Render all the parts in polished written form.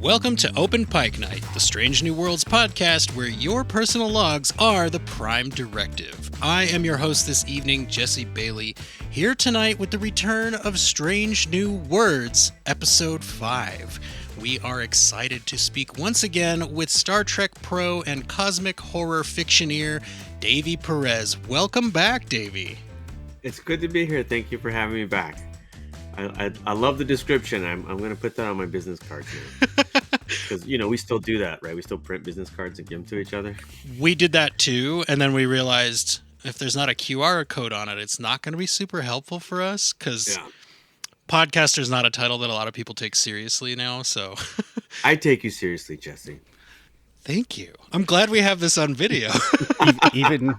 Welcome to Open Pike Night, the Strange New Worlds podcast where your personal logs are the prime directive. I am your host this evening, Jesse Bailey, here tonight with the return of Strange New Worlds, Episode 5. We are excited to speak once again with Star Trek pro and cosmic horror fictioneer, Davy Perez. Welcome back, Davy. It's good to be here. Thank you for having me back. I love the description. I'm going to put that on my business cards now. Because, we still do that, right? We still print business cards and give them to each other. We did that too, and then we realized if there's not a QR code on it, it's not going to be super helpful for us, because podcaster's not a title that a lot of people take seriously now, so... I take you seriously, Jesse. Thank you. I'm glad we have this on video. Even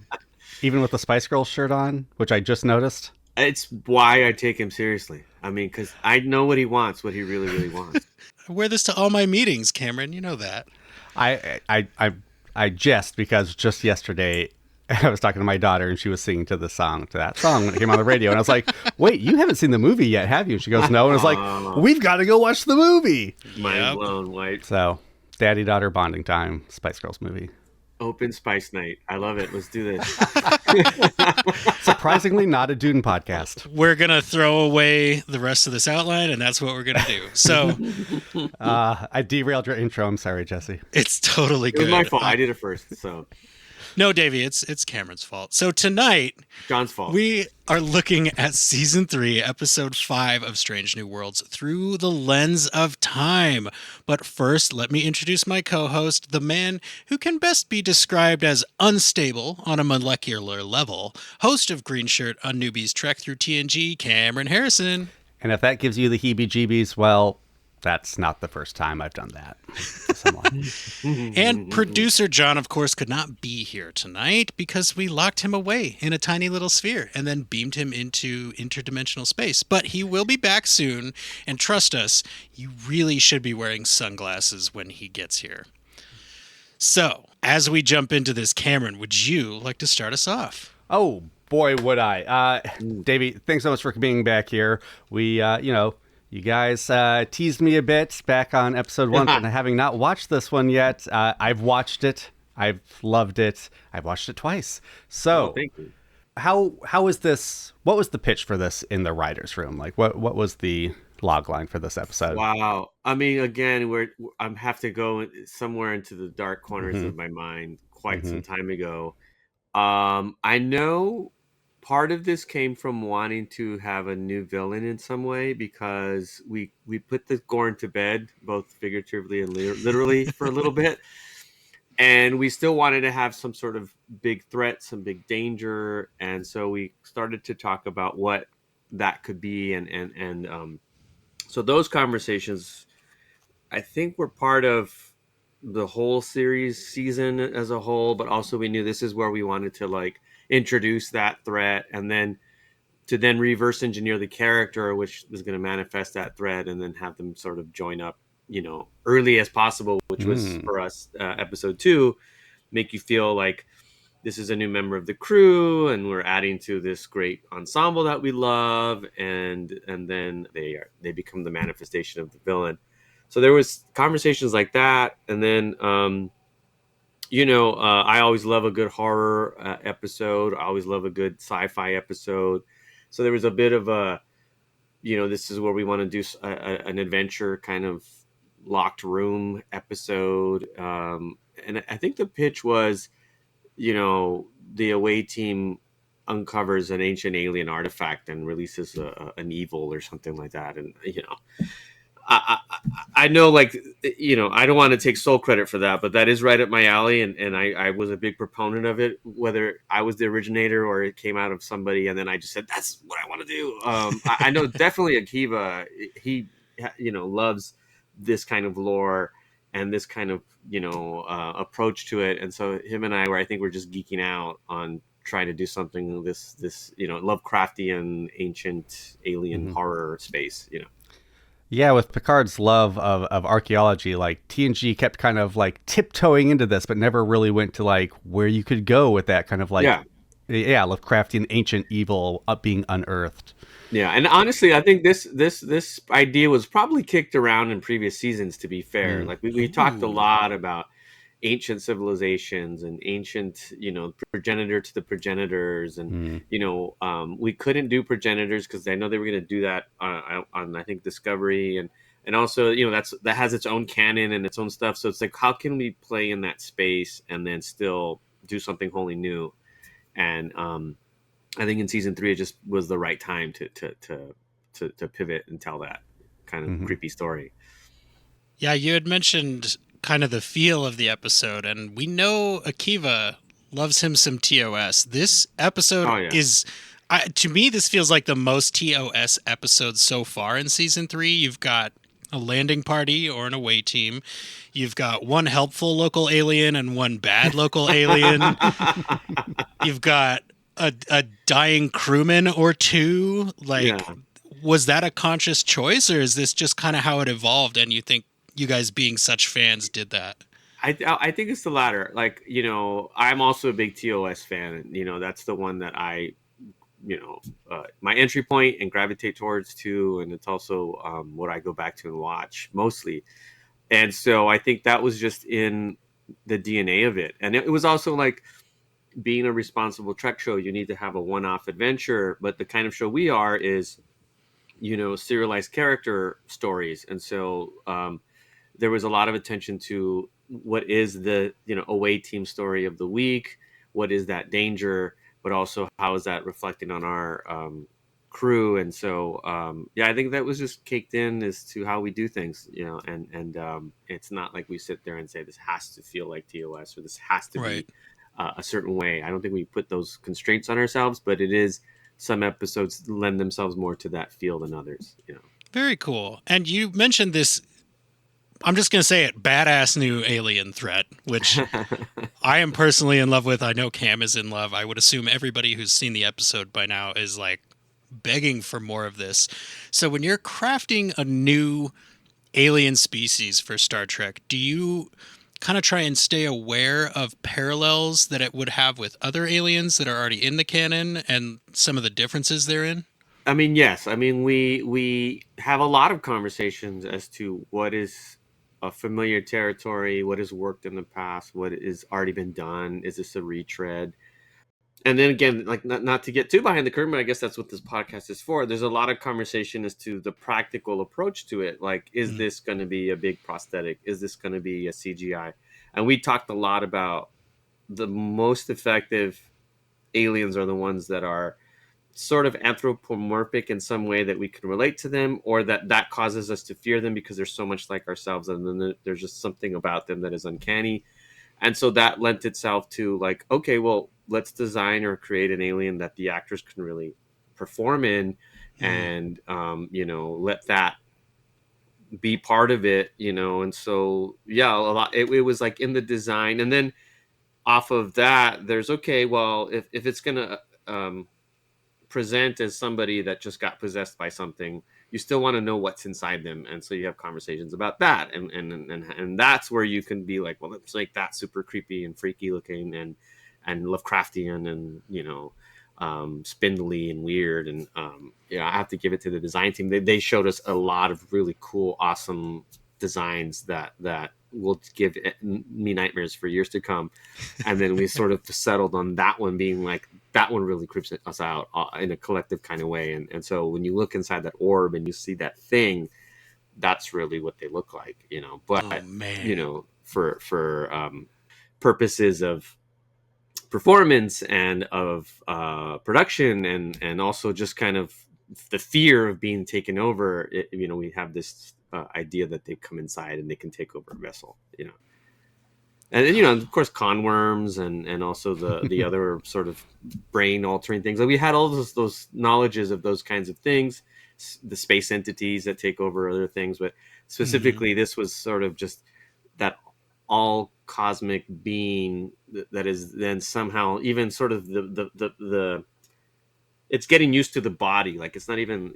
with the Spice Girls shirt on, which I just noticed. It's why I take him seriously. I mean, because I know what he wants, what he really, really wants. I wear this to all my meetings, Cameron. You know that. I jest because just yesterday I was talking to my daughter and she was singing to that song when it came on the radio. And I was like, wait, you haven't seen the movie yet, have you? And she goes, no. And I was like, we've got to go watch the movie. Mind blown, White. So, daddy-daughter bonding time, Spice Girls movie. Open Spice Night. I love it. Let's do this. Surprisingly, not a Dune podcast. We're going to throw away the rest of this outline, and that's what we're going to do. So, I derailed your intro. I'm sorry, Jesse. It's totally good. It was my fault. I did it first, so... No, Davey, it's Cameron's fault. So tonight, John's fault. We are looking at Season 3, Episode 5 of Strange New Worlds through the lens of time. But first, let me introduce my co-host, the man who can best be described as unstable on a molecular level, host of Green Shirt on Newbies Trek Through TNG, Cameron Harrison. And if that gives you the heebie-jeebies, well... that's not the first time I've done that to someone. And producer John, of course, could not be here tonight because we locked him away in a tiny little sphere and then beamed him into interdimensional space. But he will be back soon, and trust us, you really should be wearing sunglasses when he gets here. So, as we jump into this, Cameron, would you like to start us off? Oh, boy, would I. Davey, thanks so much for being back here. We, you guys teased me a bit back on episode 1, and having not watched this one yet, I've watched it. I've loved it. I've watched it twice. So, thank you. How is this? What was the pitch for this in the writers' room? Like, what was the log line for this episode? Wow. I mean, again, I have to go somewhere into the dark corners of my mind quite some time ago. I know. Part of this came from wanting to have a new villain in some way because we put the Gorn to bed, both figuratively and literally for a little bit. And we still wanted to have some sort of big threat, some big danger. And so we started to talk about what that could be. And so those conversations, I think, were part of the whole season as a whole. But also we knew this is where we wanted to introduce that threat and then to reverse engineer the character, which is going to manifest that threat, and then have them sort of join up, early as possible, which was for us, episode 2, make you feel like this is a new member of the crew and we're adding to this great ensemble that we love. And then they become the manifestation of the villain. So there was conversations like that. And then, I always love a good horror episode. I always love a good sci-fi episode. So there was a bit of a, this is where we want to do an adventure kind of locked room episode. And I think the pitch was, the away team uncovers an ancient alien artifact and releases an evil or something like that. And, I know, I don't want to take sole credit for that, but that is right up my alley. And I was a big proponent of it, whether I was the originator or it came out of somebody. And then I just said, that's what I want to do. I know definitely Akiva, he, loves this kind of lore and this kind of, approach to it. And so him and I we're just geeking out on trying to do something this, Lovecraftian ancient alien horror space, Yeah, with Picard's love of archaeology, TNG kept kind of tiptoeing into this, but never really went to where you could go with that kind of Lovecraftian ancient evil being unearthed. Yeah, and honestly, I think this idea was probably kicked around in previous seasons. To be fair, like we talked a Ooh. lot about ancient civilizations and ancient, progenitor to the progenitors, and we couldn't do progenitors because I know they were going to do that on I think Discovery, and also that has its own canon and its own stuff. So it's like, how can we play in that space and then still do something wholly new? And I think in season 3 it just was the right time to pivot and tell that kind of creepy story. Yeah, you had mentioned kind of the feel of the episode, and we know Akiva loves him some TOS. This episode is, to me, this feels like the most TOS episode so far in season 3. You've got a landing party or an away team. You've got one helpful local alien and one bad local alien. You've got a dying crewman or two. Was that a conscious choice, or is this just kind of how it evolved and you think you guys being such fans did that? I think it's the latter. Like, I'm also a big TOS fan, and that's the one that I my entry point and gravitate towards too, and it's also what I go back to and watch mostly. And so I think that was just in the DNA of it. And it was also like, being a responsible Trek show, you need to have a one-off adventure, but the kind of show we are is serialized character stories. And so there was a lot of attention to what is the away team story of the week, what is that danger, but also how is that reflecting on our crew. And so I think that was just caked in as to how we do things, and it's not like we sit there and say this has to feel like TOS or this has to be a certain way. I don't think we put those constraints on ourselves, but it is, some episodes lend themselves more to that feel than others. Very cool. And you mentioned this, I'm just going to say it, badass new alien threat, which I am personally in love with. I know Cam is in love. I would assume everybody who's seen the episode by now is like begging for more of this. So when you're crafting a new alien species for Star Trek, do you kind of try and stay aware of parallels that it would have with other aliens that are already in the canon and some of the differences therein? I mean, yes. I mean, we have a lot of conversations as to what is a familiar territory, what has worked in the past, what has already been done. Is this a retread? And then again, like not to get too behind the curtain, but I guess that's what this podcast is for. There's a lot of conversation as to the practical approach to it. Like, is this going to be a big prosthetic? Is this going to be a CGI? And we talked a lot about the most effective aliens are the ones that are sort of anthropomorphic in some way that we can relate to them, or that causes us to fear them because they're so much like ourselves. And then there's just something about them that is uncanny. And so that lent itself to like, okay, well, let's design or create an alien that the actors can really perform in, and let that be part of it, And so a lot. It was like in the design, and then off of that, there's okay. Well, if it's gonna present as somebody that just got possessed by something, you still want to know what's inside them, and so you have conversations about that, and that's where you can be like, well, let's make that super creepy and freaky looking and Lovecraftian and spindly and weird. And I have to give it to the design team. They showed us a lot of really cool, awesome designs that will give me nightmares for years to come. And then we sort of settled on that one being like, that one really creeps us out in a collective kind of way. And so when you look inside that orb and you see that thing, that's really what they look like, But for purposes of performance and of production and also just kind of the fear of being taken over, we have this idea that they come inside and they can take over a vessel, And then, of course, conworms and also the other sort of brain altering things. Like we had all those knowledges of those kinds of things, the space entities that take over other things. But specifically, this was sort of just that all cosmic being that is then somehow even sort of the it's getting used to the body. Like it's not even,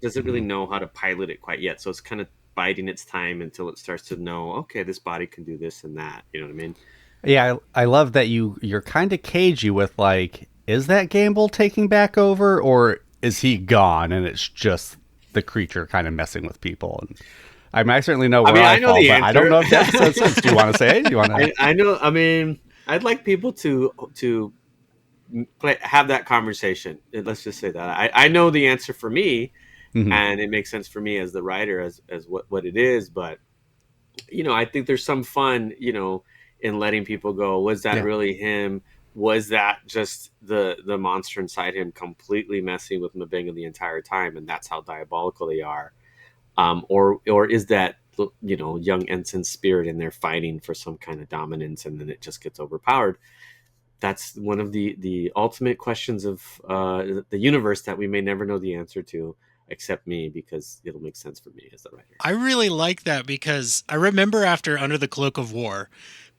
doesn't really know how to pilot it quite yet. So it's kind of biding its time until it starts to know, okay, this body can do this and that. You know what I mean? Yeah, I love that you're kind of cagey with like, is that Gamble taking back over, or is he gone and it's just the creature kind of messing with people? And I mean, I certainly know where I know fall, the but answer. I don't know if that makes sense. Do you want to say it? Do you want to? I know. I mean, I'd like people to have that conversation. Let's just say that I know the answer for me, and it makes sense for me as the writer as what it is. But I think there's some fun, in letting people go, was that really him? Was that just the monster inside him completely messing with M'Benga the entire time, and that's how diabolical they are? Or is that young Ensign's spirit in there fighting for some kind of dominance, and then it just gets overpowered? That's one of the ultimate questions of the universe that we may never know the answer to, except me, because it'll make sense for me as the writer. I really like that, because I remember after Under the Cloak of War,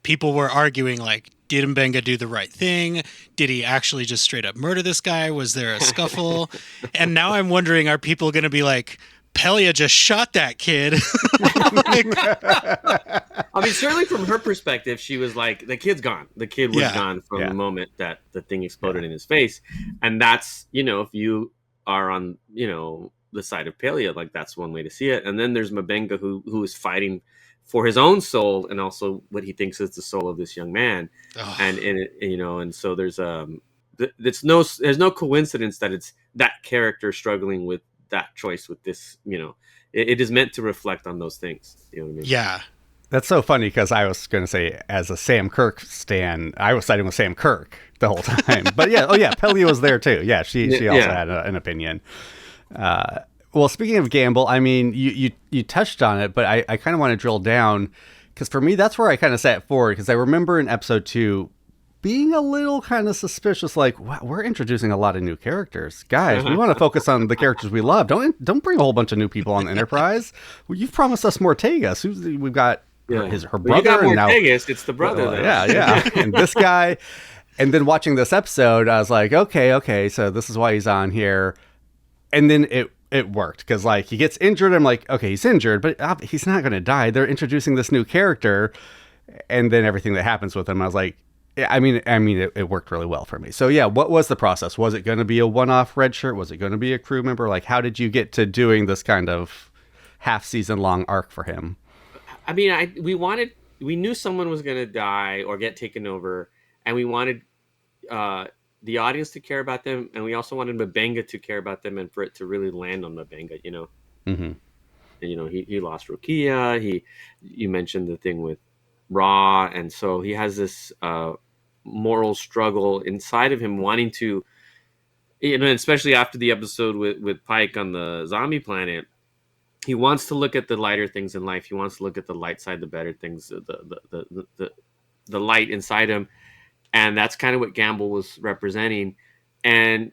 people were arguing, like, did M'Benga do the right thing? Did he actually just straight up murder this guy? Was there a scuffle? And now I'm wondering, are people going to be like, Pelia just shot that kid? I mean, certainly from her perspective, she was like, the kid's gone. The kid was gone from the moment that the thing exploded in his face. And that's, if you are on, the side of Pelia, like, that's one way to see it. And then there's M'Benga who is fighting for his own soul, and also what he thinks is the soul of this young man. And and so there's there's no coincidence that it's that character struggling with that choice with this. It is meant to reflect on those things. You know what I mean? Yeah. That's so funny, because I was going to say, as a Sam Kirk stan, I was siding with Sam Kirk the whole time. But Pelia was there too. Yeah, she also had an opinion. Well, speaking of Gamble, I mean, you touched on it, but I kind of want to drill down, because for me, that's where I kind of sat forward, because I remember in episode 2 being a little kind of suspicious, like, wow, we're introducing a lot of new characters. Guys, we want to focus on the characters we love. Don't bring a whole bunch of new people on the Enterprise. Well, you've promised us Mortegas. We've got her brother. You got and Mortegas, it's the brother. Yeah. And this guy. And then watching this episode, I was like, okay, so this is why he's on here. And then it worked, because like he gets injured. I'm like, okay, he's injured, but he's not going to die. They're introducing this new character, and then everything that happens with him, I was like, yeah, I mean, it worked really well for me. So yeah, what was the process? Was it going to be a one-off red shirt? Was it going to be a crew member? Like, how did you get to doing this kind of half-season long arc for him? I mean, we knew someone was going to die or get taken over, and we wanted the audience to care about them, and we also wanted M'Benga to care about them, and for it to really land on M'Benga, Mm-hmm. And, he lost Rukia. You mentioned the thing with Ra, and so he has this moral struggle inside of him, wanting to, especially after the episode with Pike on the zombie planet. He wants to look at the lighter things in life. He wants to look at the light side, the better things, the light inside him. And that's kind of what Gamble was representing. And,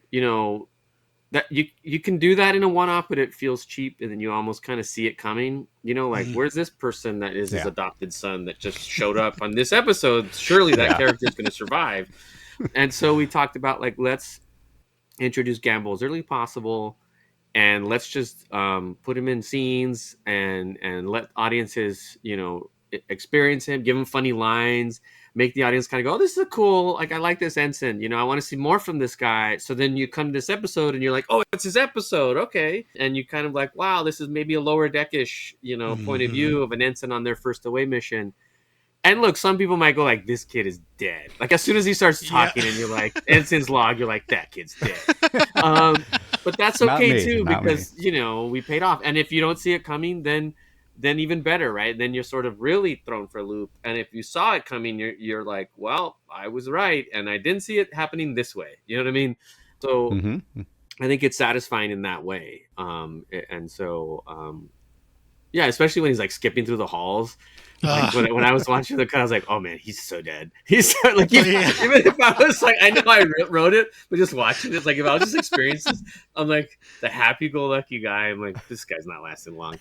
that you can do that in a one-off, but it feels cheap. And then you almost kind of see it coming, like, where's this person that is his adopted son that just showed up on this episode? Surely that character is going to survive. And so we talked about, like, let's introduce Gamble as early as possible. And let's just put him in scenes and let audiences, experience him, give him funny lines, make the audience kind of go, oh, this is cool. Like, I like this ensign. I want to see more from this guy. So then you come to this episode and you're like, oh, it's his episode. Okay. And you kind of like, wow, this is maybe a lower deckish, point of view of an ensign on their first away mission. And look, some people might go like, this kid is dead. Like, as soon as he starts talking and you're like, ensign's log, you're like, that kid's dead. But that's okay too, because, we paid off. And if you don't see it coming, then even better, right? Then you're sort of really thrown for a loop. And if you saw it coming, you're like, well, I was right. And I didn't see it happening this way. You know what I mean? So I think it's satisfying in that way. And so, especially when he's like skipping through the halls. Like when I was watching the cut, I was like, "Oh man, he's so dead." He's so, like, even if I was like, I know I wrote it, but just watching it, like, if I was just experiencing this, I'm like the happy-go-lucky guy. I'm like, this guy's not lasting long.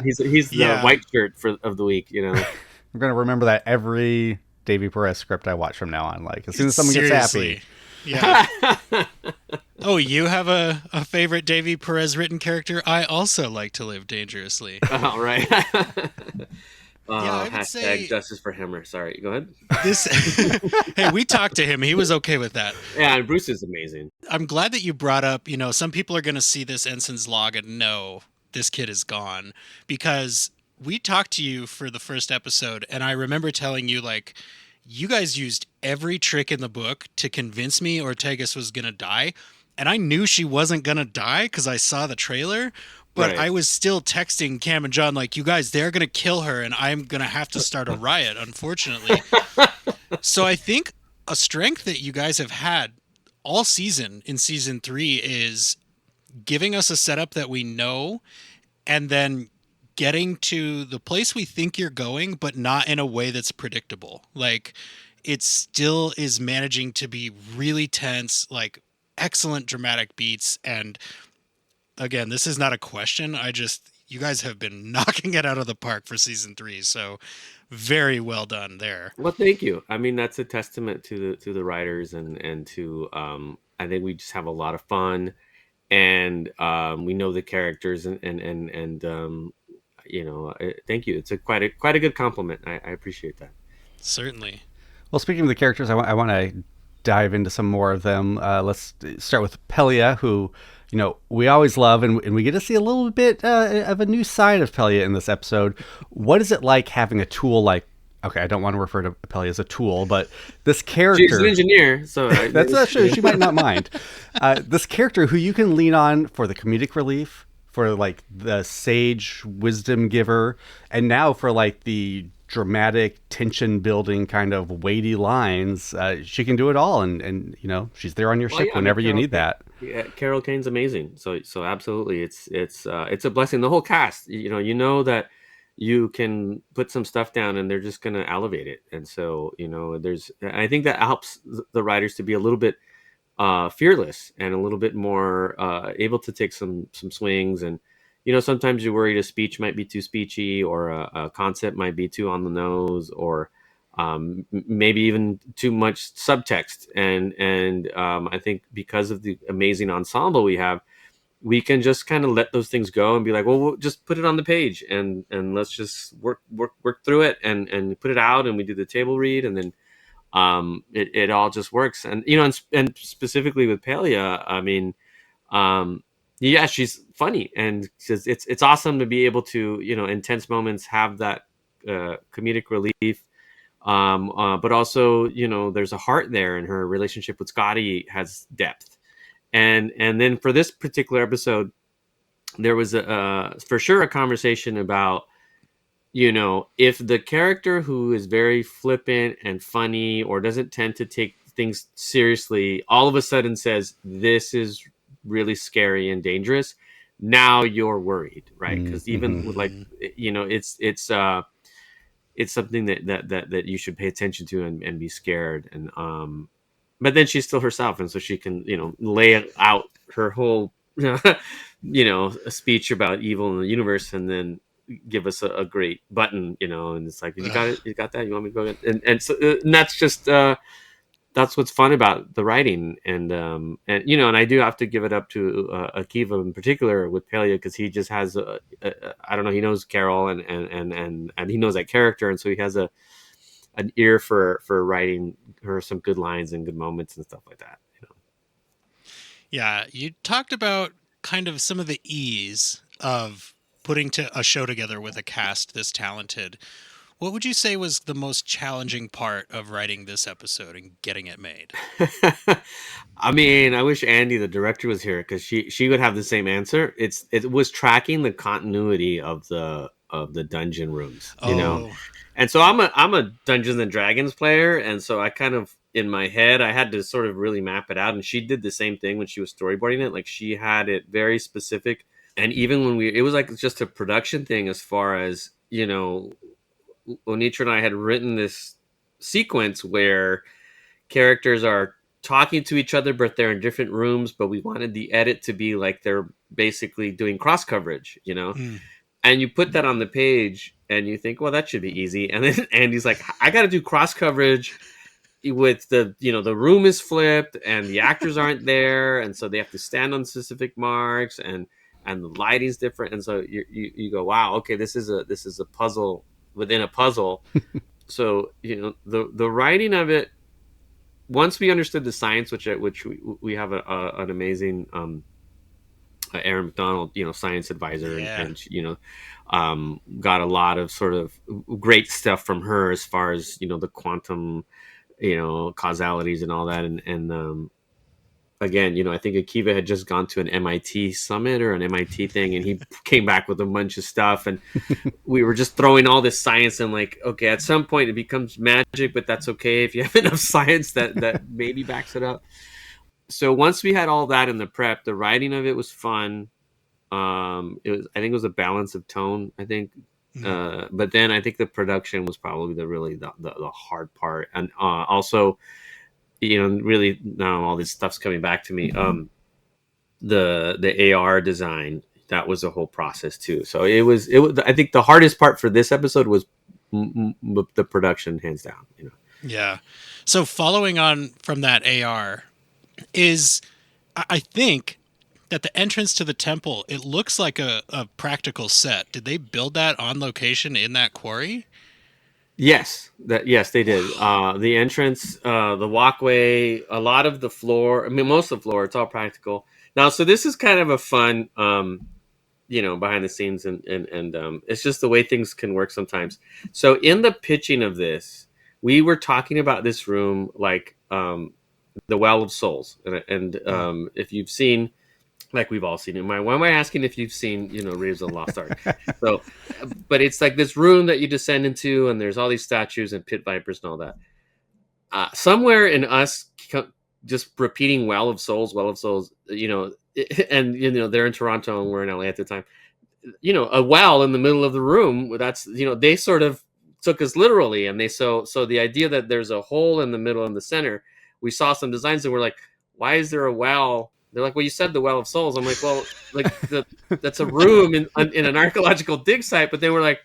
He's the white shirt of the week, I'm gonna remember that every Davy Perez script I watch from now on. Like, as soon as someone gets happy. Yeah. Oh, you have a favorite Davy Perez written character? I also like to live dangerously. Oh, right. Yeah, I would Hashtag say justice for Hammer. Sorry, go ahead. this. Hey, we talked to him. He was okay with that. Yeah, and Bruce is amazing. I'm glad that you brought up, some people are going to see this Ensign's log and know this kid is gone, because we talked to you for the first episode, and I remember telling you, like, you guys used every trick in the book to convince me Ortegas was going to die. And I knew she wasn't going to die because I saw the trailer. But Right. I was still texting Cam and John, like, you guys, they're going to kill her, and I'm going to have to start a riot, unfortunately. So I think a strength that you guys have had all season in season 3 is giving us a setup that we know, and then getting to the place we think you're going, but not in a way that's predictable. Like, it still is managing to be really tense, like excellent dramatic beats. And again, this is not a question. You guys have been knocking it out of the park for season 3. So very well done there. Well, thank you. I mean, that's a testament to the writers and to I think we just have a lot of fun, and we know the characters, and thank you. It's quite a good compliment. I appreciate that. Certainly. Well, speaking of the characters, I want to dive into some more of them. Let's start with Pelia, who, we always love, and we get to see a little bit of a new side of Pelia in this episode. What is it like having a tool like, okay, I don't want to refer to Pelia as a tool, but this character... She's an engineer, so... That's not true. She might not mind. This character who you can lean on for the comedic relief, for, like, the sage wisdom giver, and now for, like, the dramatic tension building kind of weighty lines. She can do it all, and she's there on your ship whenever you need that. Yeah, Carol Kane's amazing. So absolutely, it's a blessing. The whole cast, that you can put some stuff down and they're just going to elevate it. And so I think that helps the writers to be a little bit fearless and a little bit more able to take some swings. And sometimes you're worried a speech might be too speechy, or a concept might be too on the nose, or maybe even too much subtext. And I think because of the amazing ensemble we have, we can just kind of let those things go and be like, well, we'll just put it on the page and let's just work through it and put it out, and we do the table read, and then it all just works. And and specifically with Pelia, I mean, yeah, she's funny, and it's awesome to be able to, in tense moments, have that comedic relief. But also, there's a heart there, and her relationship with Scotty has depth. And then for this particular episode, there was for sure a conversation about, if the character who is very flippant and funny, or doesn't tend to take things seriously, all of a sudden says, this is really scary and dangerous, now you're worried, right? Because even with, like, it's something that you should pay attention to and be scared. And but then she's still herself, and so she can lay out her whole a speech about evil in the universe, and then give us a great button, and it's like, you got that, you want me to go get? And so and that's just that's what's fun about the writing. And and I do have to give it up to Akiva in particular with Pelia, because he just has I don't know, he knows Carol and he knows that character, and so he has an ear for writing her some good lines and good moments and stuff like that. Yeah, you talked about kind of some of the ease of putting a show together with a cast this talented. What would you say was the most challenging part of writing this episode and getting it made? I mean, I wish Andy, the director, was here, because she would have the same answer. It was tracking the continuity of the dungeon rooms, And so I'm a Dungeons and Dragons player, and so I kind of, in my head, I had to sort of really map it out. And she did the same thing when she was storyboarding it. Like, she had it very specific. And even when it was like just a production thing, as far as, Onitra and I had written this sequence where characters are talking to each other, but they're in different rooms, but we wanted the edit to be like they're basically doing cross coverage, And you put that on the page and you think, well, that should be easy. And then Andy's like, I got to do cross coverage with the room is flipped and the actors aren't there. And so they have to stand on specific marks, and the lighting's different. And so you go, wow, okay, this is a puzzle within a puzzle. So the writing of it, once we understood the science, which we have an amazing Aaron McDonald, science advisor, Yeah. and got a lot of sort of great stuff from her as far as the quantum, causalities and all that, and again, I think Akiva had just gone to an MIT summit or an MIT thing, and he came back with a bunch of stuff, and we were just throwing all this science and like, okay, at some point it becomes magic, but that's okay if you have enough science that maybe backs it up. So once we had all that in the prep, the writing of it was fun. I think it was a balance of tone, I think. But then I think the production was probably the hard part. And also, really now all this stuff's coming back to me. The AR design, that was a whole process too. So it was, I think the hardest part for this episode was the production, hands down, Yeah. So following on from that AR is, I think that the entrance to the temple, it looks like a practical set. Did they build that on location in that quarry? Yes, they did. The entrance, the walkway, a lot of the floor. I mean, most of the floor. It's all practical. Now, so this is kind of a fun, behind the scenes, and it's just the way things can work sometimes. So, in the pitching of this, we were talking about this room like the Well of Souls, and if you've seen. Like we've all seen it. Why am I asking if you've seen, Raiders of the Lost Ark? So, but it's like this room that you descend into, and there's all these statues and pit vipers and all that. Somewhere in us, just repeating Well of Souls, and they're in Toronto and we're in LA at the time. A well in the middle of the room. That's they sort of took us literally, and so the idea that there's a hole in the middle and the center. We saw some designs and we're like, why is there a well? They're like, well, you said the Well of Souls. I'm like, well, like that's a room in an archaeological dig site. But they were like,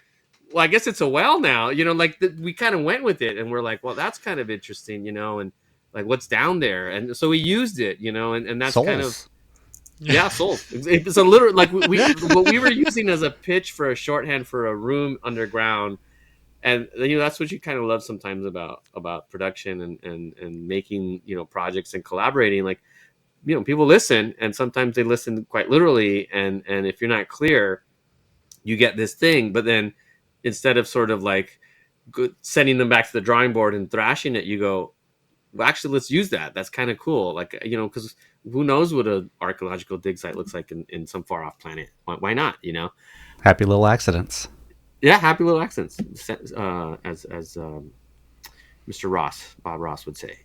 well, I guess it's a well now. We kind of went with it, and we're like, well, that's kind of interesting, and like what's down there. And so we used it, and that's Souls. kind of souls. It's a literal like what we were using as a pitch for a shorthand for a room underground. And that's what you kind of love sometimes about production and making projects and collaborating. Like, people listen, and sometimes they listen quite literally, and if you're not clear, you get this thing. But then instead of sort of like sending them back to the drawing board and thrashing it, you go, well, actually, let's use that. That's kind of cool. Like, because who knows what an archaeological dig site looks like in some far off planet. Why not? Happy little accidents. Yeah, happy little accidents, as Mr. Bob Ross would say.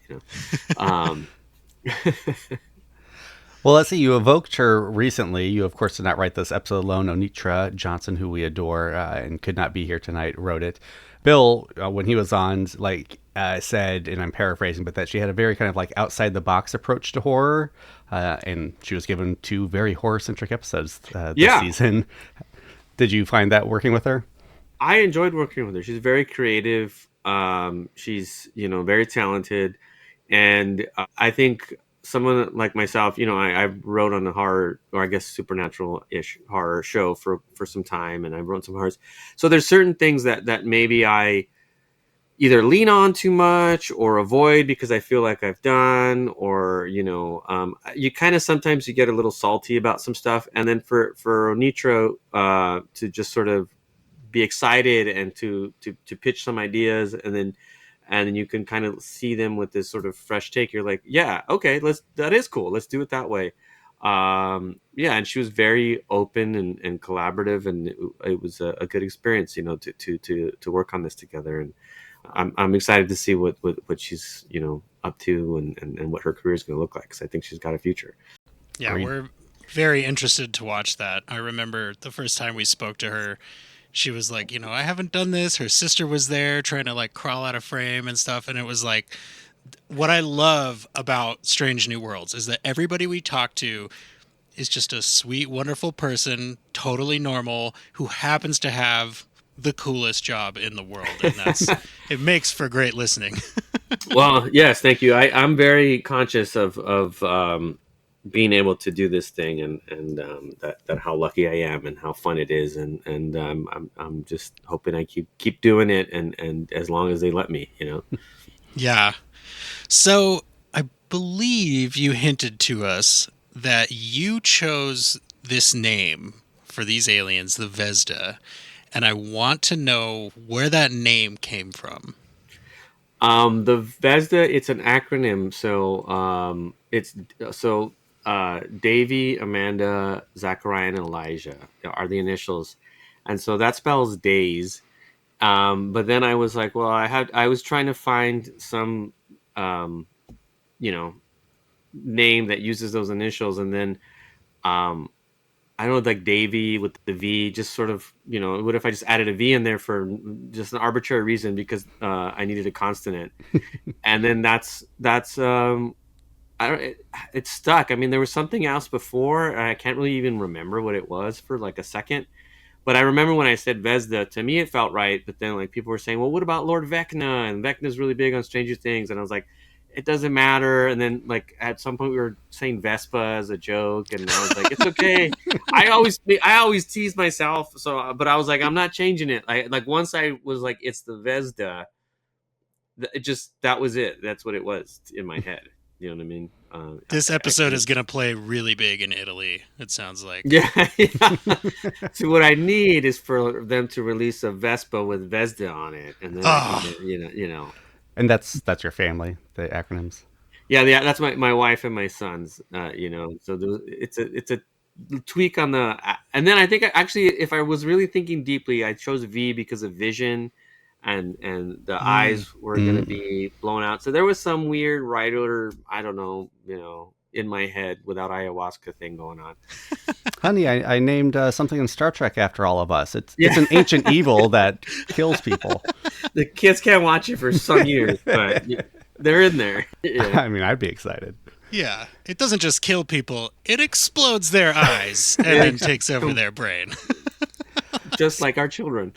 Well, let's see. You evoked her recently. You, of course, did not write this episode alone. Onitra Johnson, who we adore and could not be here tonight, wrote it. Bill, when he was on, said, and I'm paraphrasing, but that she had a very kind of like outside the box approach to horror, and she was given 2 very horror centric episodes this season. Did you find that working with her? I enjoyed working with her. She's very creative. She's very talented, and I think someone like myself, I wrote on a horror, or I guess supernatural-ish horror show for some time, and I wrote some horrors. So there's certain things that maybe I either lean on too much or avoid because I feel like I've done, or you kind of sometimes you get a little salty about some stuff, and then for Onitra to just sort of be excited and to pitch some ideas, and then you can kind of see them with this sort of fresh take. You're like, yeah, okay, that is cool. Let's do it that way. And she was very open and collaborative, and it was a good experience, to work on this together. And I'm excited to see what she's up to and what her career is going to look like, because I think she's got a future. Yeah, we're very interested to watch that. I remember the first time we spoke to her, she was like, I haven't done this. Her sister was there trying to like crawl out of frame and stuff. And it was like, what I love about Strange New Worlds is that everybody we talk to is just a sweet, wonderful person, totally normal, who happens to have the coolest job in the world. And it makes for great listening. Well, yes, thank you. I'm very conscious of being able to do this thing, and that how lucky I am and how fun it is, and I'm just hoping I keep doing it, and as long as they let me, Yeah. So I believe you hinted to us that you chose this name for these aliens, the VZDA, and I want to know where that name came from. The VZDA, it's an acronym. So Davy, Amanda, Zachariah, and Elijah are the initials, and so that spells days. But then I was like, well, I was trying to find some, you know, name that uses those initials, and then I don't know, like Davy with the V, just sort of, what if I just added a V in there for just an arbitrary reason because I needed a consonant, and then that's I don't it stuck. I mean, there was something else before, and I can't really even remember what it was for like a second. But I remember when I said VZDA, to me it felt right. But then like people were saying, well, what about Lord Vecna? And Vecna's really big on Stranger Things. And I was like, it doesn't matter. And then like at some point we were saying Vespa as a joke, and I was like, it's okay. I always tease myself. So, but I was like, I'm not changing it. Like once I was like, it's the VZDA. That was it. That's what it was in my head. You know what I mean? This episode is going to play really big in Italy, it sounds like. Yeah. So what I need is for them to release a Vespa with VZDA on it, and then you know. And that's your family, the acronyms. Yeah, that's my wife and my sons. So it's a tweak on the, and then I think actually, if I was really thinking deeply, I chose V because of vision. And the eyes were going to be blown out. So there was some weird writer, I don't know, in my head without ayahuasca thing going on. Honey, I named something in Star Trek after all of us. It's an ancient evil that kills people. The kids can't watch it for some years, but they're in there. Yeah. I mean, I'd be excited. Yeah, it doesn't just kill people, it explodes their eyes and then takes over their brain. Just like our children.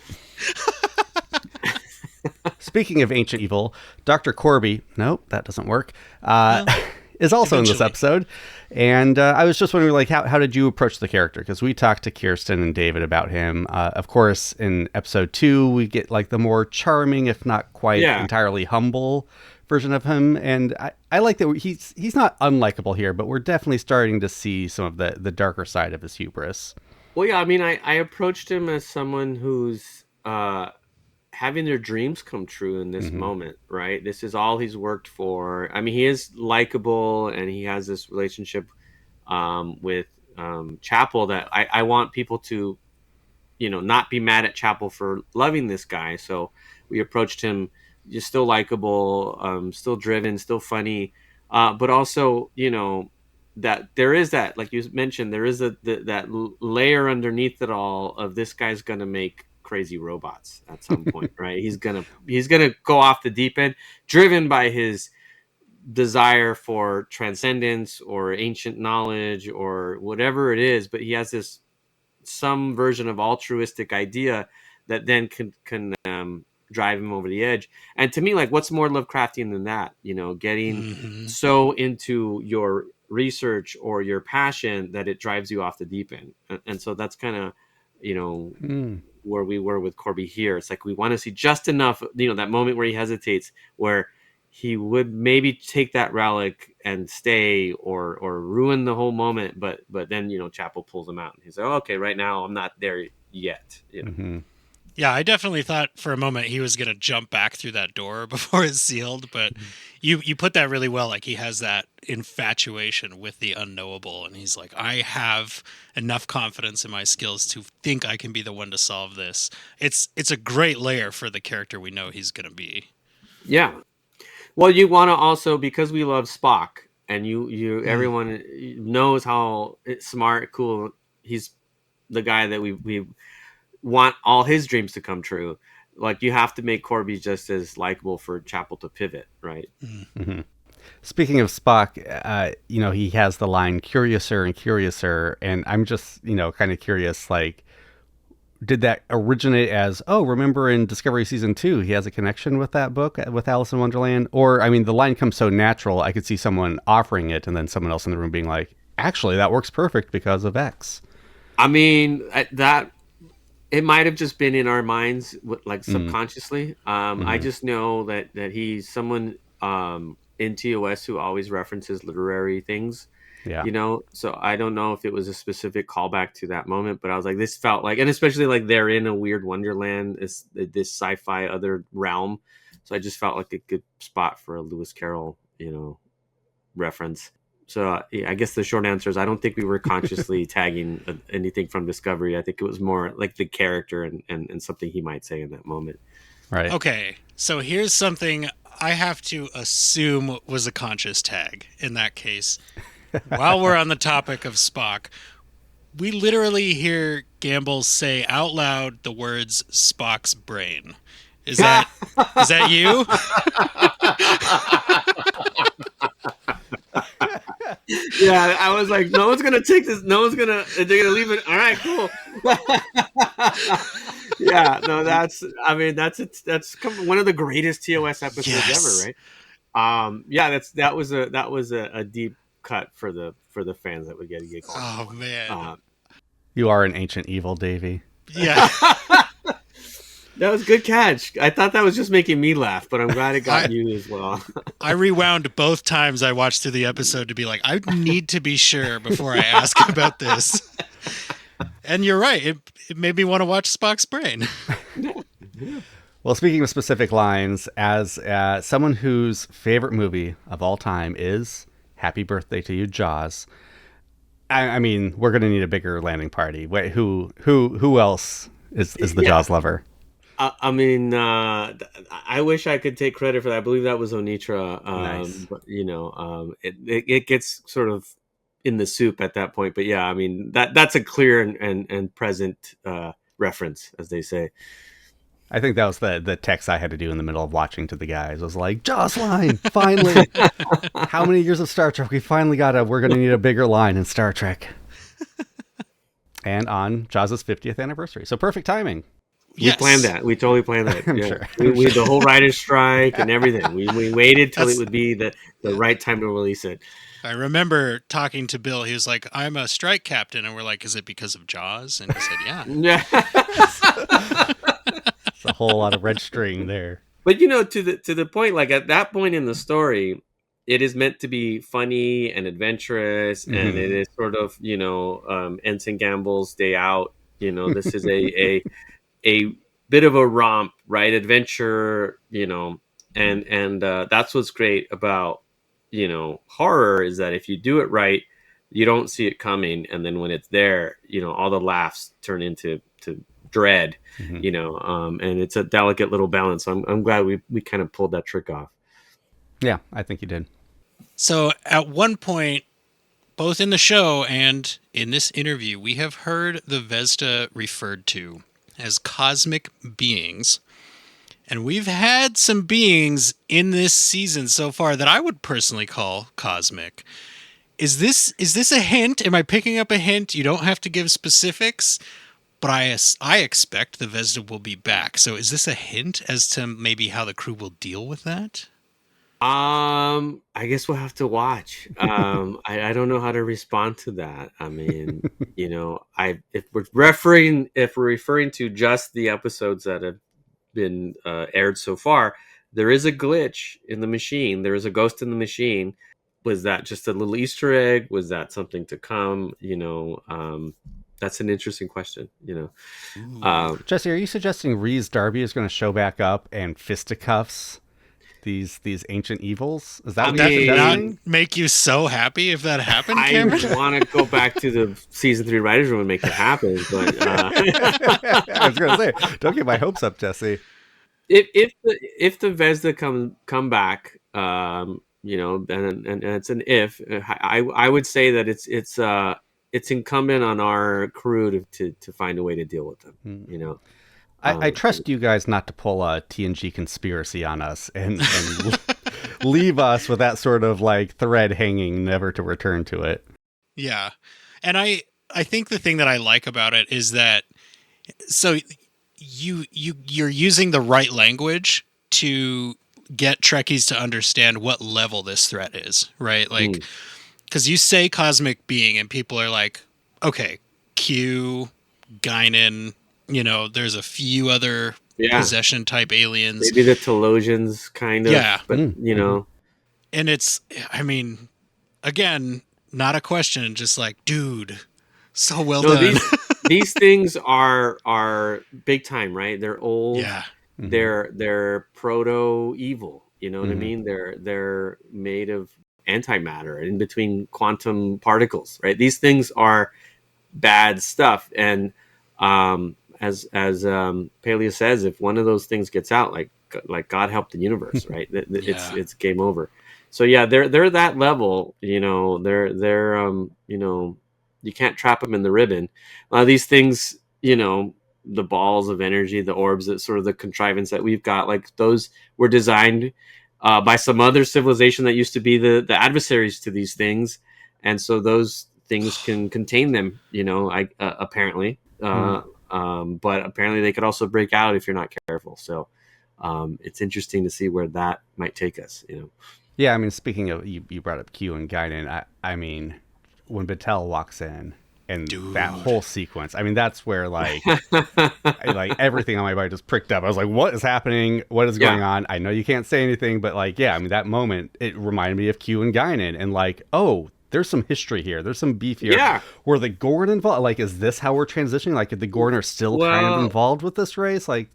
Speaking of ancient evil, Dr. Corby, nope, that doesn't work, is also in this episode. And I was just wondering, like, how did you approach the character? Because we talked to Kirsten and David about him. Of course, in episode 2, we get, like, the more charming, if not quite entirely humble version of him. And I like that he's not unlikable here, but we're definitely starting to see some of the darker side of his hubris. Well, yeah, I mean, I approached him as someone who's having their dreams come true in this moment, right? This is all he's worked for. I mean, he is likable, and he has this relationship with Chapel that I want people to, not be mad at Chapel for loving this guy. So we approached him, just still likable, still driven, still funny, but also, that there is that, like you mentioned, there is that layer underneath it all of this guy's going to make crazy robots at some point, right? He's gonna go off the deep end, driven by his desire for transcendence or ancient knowledge or whatever it is. But he has some version of altruistic idea that then can drive him over the edge. And to me, like, what's more Lovecraftian than that? Getting so into your research or your passion that it drives you off the deep end. And so that's kind of where we were with Corby here. It's like we want to see just enough, that moment where he hesitates, where he would maybe take that relic and stay or ruin the whole moment, but then Chapel pulls him out and he's like, oh, okay, right now I'm not there yet. Yeah, I definitely thought for a moment he was going to jump back through that door before it's sealed, but you put that really well. Like, he has that infatuation with the unknowable, and he's like, I have enough confidence in my skills to think I can be the one to solve this. It's a great layer for the character we know he's going to be. Yeah. Well, you want to also, because we love Spock, and everyone knows how smart, cool, he's the guy that we want all his dreams to come true. Like, you have to make Corby just as likable for Chapel to pivot, right? Mm-hmm. Speaking of Spock, he has the line "curiouser and curiouser," and I'm just, kind of curious, like, did that originate as, remember in Discovery Season 2, he has a connection with that book, with Alice in Wonderland? Or, I mean, the line comes so natural, I could see someone offering it and then someone else in the room being like, actually, that works perfect because of X. I mean, that it might have just been in our minds, like subconsciously. I just know that he's someone in TOS who always references literary things. Yeah. You know, so I don't know if it was a specific callback to that moment, but I was like, this felt like, and especially like they're in a weird wonderland, this sci-fi other realm. So I just felt like a good spot for a Lewis Carroll, reference. So yeah, I guess the short answer is I don't think we were consciously tagging anything from Discovery. I think it was more like the character and something he might say in that moment. Right. Okay, so here's something I have to assume was a conscious tag in that case. While we're on the topic of Spock, we literally hear Gamble say out loud the words Spock's brain. Is that you? Yeah, I was like, no one's gonna take this. They're gonna leave it. All right, cool. Yeah, no, that's one of the greatest TOS episodes ever, right? Yeah, that was a deep cut for the fans that would get a gig. Oh man, you are an ancient evil, Davy. Yeah. That was a good catch. I thought that was just making me laugh, but I'm glad it got you as well. I rewound both times I watched through the episode to be like, I need to be sure before I ask about this. And you're right. It made me want to watch Spock's brain. Well, speaking of specific lines, as someone whose favorite movie of all time is Happy Birthday to You, Jaws, I mean, we're going to need a bigger landing party. Wait, who else is the Jaws lover? I mean, I wish I could take credit for that. I believe that was Onitra. Nice. But, it gets sort of in the soup at that point. But yeah, I mean, that's a clear and present reference, as they say. I think that was the text I had to do in the middle of watching to the guys. I was like, Jaws line, finally. How many years of Star Trek? We finally we're going to need a bigger line in Star Trek. And on Jaws' 50th anniversary. So perfect timing. We planned that. We totally planned that. I'm yeah. sure. We the whole writer's strike and everything. We waited till it would be the right time to release it. I remember talking to Bill. He was like, I'm a strike captain. And we're like, is it because of Jaws? And he said, yeah. It's a whole lot of red string there. But, to the point, like at that point in the story, it is meant to be funny and adventurous. And it is sort of, Ensign Gamble's day out. This is a bit of a romp, right? Adventure, and that's what's great about, horror is that if you do it right, you don't see it coming. And then when it's there, all the laughs turn into dread, and it's a delicate little balance. So I'm glad we kind of pulled that trick off. Yeah, I think you did. So at one point, both in the show and in this interview, we have heard the VZDA referred to as cosmic beings. And we've had some beings in this season so far that I would personally call cosmic. Is this a hint? Am I picking up a hint? You don't have to give specifics, but I expect the VZDA will be back. So is this a hint as to maybe how the crew will deal with that? I guess we'll have to watch. I don't know how to respond to that. I mean, if we're referring to just the episodes that have been aired so far, there is a glitch in the machine. There is a ghost in the machine. Was that just a little Easter egg? Was that something to come? That's an interesting question. Jesse, are you suggesting Rhys Darby is going to show back up and fisticuffs these ancient evils? Is that what you're suggesting? Not make you so happy if that happened, I Cameron? want to go back to the season 3 writers' room and make it happen, but I was going to say, don't get my hopes up, Jesse. If the VZDA come back, and it's an if, I would say that it's incumbent on our crew to find a way to deal with them. I trust you guys not to pull a TNG conspiracy on us and leave us with that sort of like thread hanging, never to return to it. Yeah. And I think the thing that I like about it is that so you're using the right language to get Trekkies to understand what level this threat is, right? Like because you say cosmic being and people are like, okay, Q, Guinan, there's a few other possession type aliens. Maybe the Telosians kind of, yeah. But And it's, I mean, again, not a question, just like, dude, so well done. These things are big time, right? They're old. Yeah. They're proto evil. You know what I mean? They're made of antimatter in between quantum particles, right? These things are bad stuff. And as Pelia says, if one of those things gets out, like God help the universe, right? It's game over. So yeah, they're that level. They're you can't trap them in the ribbon. These things, the balls of energy, the orbs, that sort of the contrivance that we've got, like those were designed by some other civilization that used to be the adversaries to these things, and so those things can contain them. Apparently, but apparently they could also break out if you're not careful. So it's interesting to see where that might take us. Yeah, I mean, speaking of, you brought up Q and Guinan. I mean, when Battel walks in and that whole sequence, I mean, that's where like everything on my body just pricked up. I was like, what is happening? What is going on? I know you can't say anything, but like, yeah, I mean, that moment, it reminded me of Q and Guinan, and like, oh, there's some history here. There's some beef here. Yeah. Were the Gorn involved? Like, is this how we're transitioning? Like, if the Gorn are still kind of involved with this race? Like,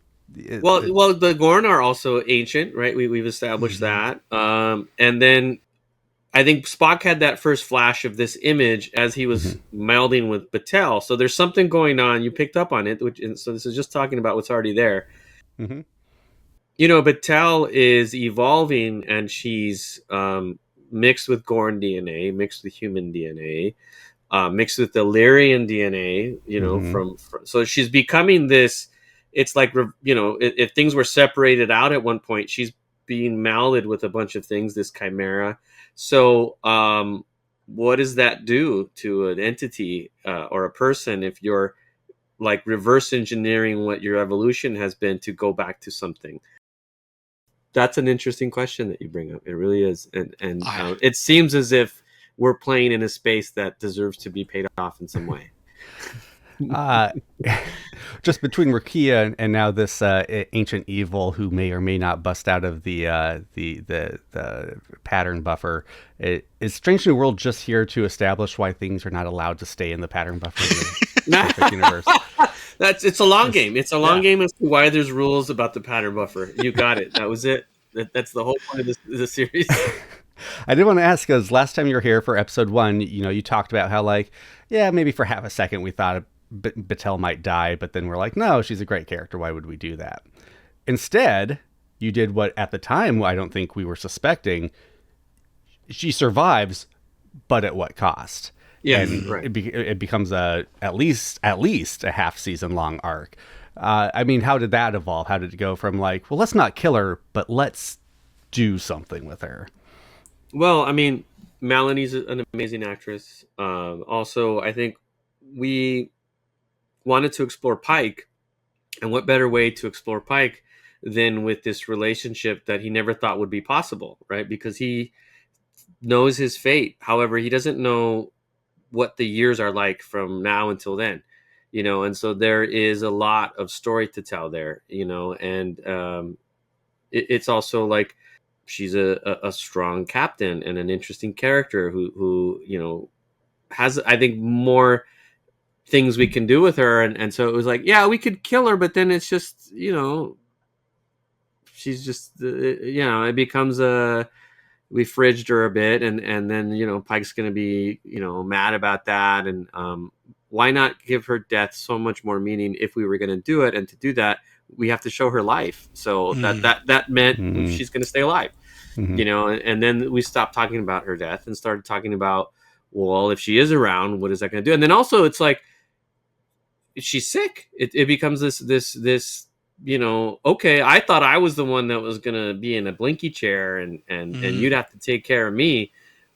well, the Gorn are also ancient, right? We've established that. And then I think Spock had that first flash of this image as he was melding with Battel. So there's something going on. You picked up on it, and so this is just talking about what's already there. Battel is evolving, and she's mixed with Gorn DNA, mixed with human DNA, mixed with Illyrian DNA. So she's becoming this. It's like, if things were separated out at one point, she's being melded with a bunch of things, this chimera. So what does that do to an entity or a person if you're like reverse engineering what your evolution has been to go back to something? That's an interesting question that you bring up. It really is. And it seems as if we're playing in a space that deserves to be paid off in some way. Just between Rakia and now this ancient evil who may or may not bust out of the pattern buffer, is Strange New World just here to establish why things are not allowed to stay in the pattern buffer in the Star Trek universe? It's a long game. It's a long game as to why there's rules about the pattern buffer. You got it. That was it. That's the whole point of this series. I did want to ask, because last time you were here for episode 1, you talked about how, like, yeah, maybe for half a second we thought Battel might die, but then we're like, no, she's a great character. Why would we do that? Instead, you did what at the time I don't think we were suspecting. She survives, but at what cost? Yeah, and right. It becomes at least a half season long arc. I mean, how did that evolve? How did it go from like, well, let's not kill her, but let's do something with her? Well, I mean, Melanie's an amazing actress. Also, I think we wanted to explore Pike, and what better way to explore Pike than with this relationship that he never thought would be possible, right? Because he knows his fate. However, he doesn't know what the years are like from now until then, and so there is a lot of story to tell there, and it's also like she's a strong captain and an interesting character who has, I think, more things we can do with her, and so it was like, yeah, we could kill her, but then it's just she's just it becomes we fridged her a bit, and then Pike's gonna be mad about that, and why not give her death so much more meaning if we were gonna do it? And to do that, we have to show her life, so that meant she's gonna stay alive. And then we stopped talking about her death and started talking about, well, if she is around, what is that gonna do? And then also it's like, she's sick. It becomes this okay, I thought I was the one that was gonna be in a blinky chair and you'd have to take care of me.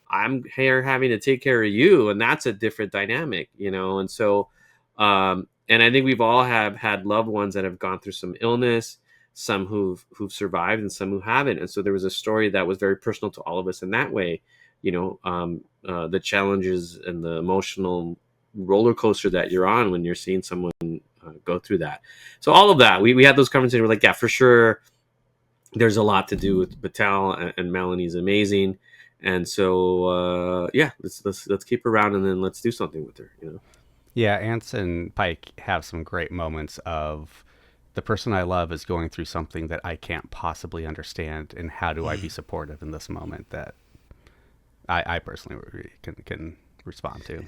I'm here having to take care of you, and that's a different dynamic, and so and I think we've all had loved ones that have gone through some illness, some who've survived and some who haven't. And so there was a story that was very personal to all of us in that way. The challenges and the emotional roller coaster that you're on when you're seeing someone go through that. So all of that, we had those conversations. We're like, yeah, for sure, there's a lot to do with Battel, and Melanie's amazing. And so let's keep her around, and then let's do something with her. Yeah, Ensign Pike have some great moments of the person I love is going through something that I can't possibly understand, and how do I be supportive in this moment that I personally really can respond to.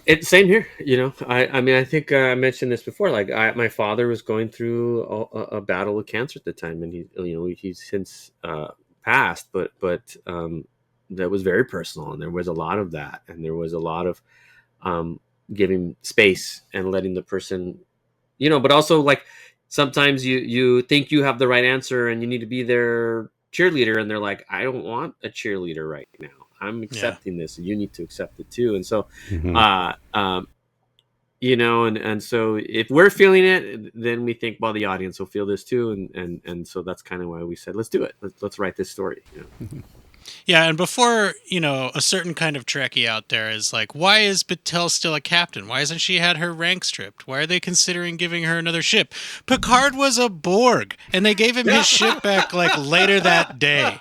It's same here. I mean, I think I mentioned this before. Like, my father was going through a battle with cancer at the time, and he's since passed. But that was very personal, and there was a lot of that, and there was a lot of giving space and letting the person, but also, like, sometimes you think you have the right answer and you need to be their cheerleader, and they're like, I don't want a cheerleader right now. I'm accepting this, and you need to accept it too. And so, and so if we're feeling it, then we think, well, the audience will feel this too. And so that's kind of why we said, let's do it. Let's write this story. Yeah, and before, a certain kind of Trekkie out there is like, why is Battel still a captain? Why hasn't she had her rank stripped? Why are they considering giving her another ship? Picard was a Borg, and they gave him his ship back, like, later that day.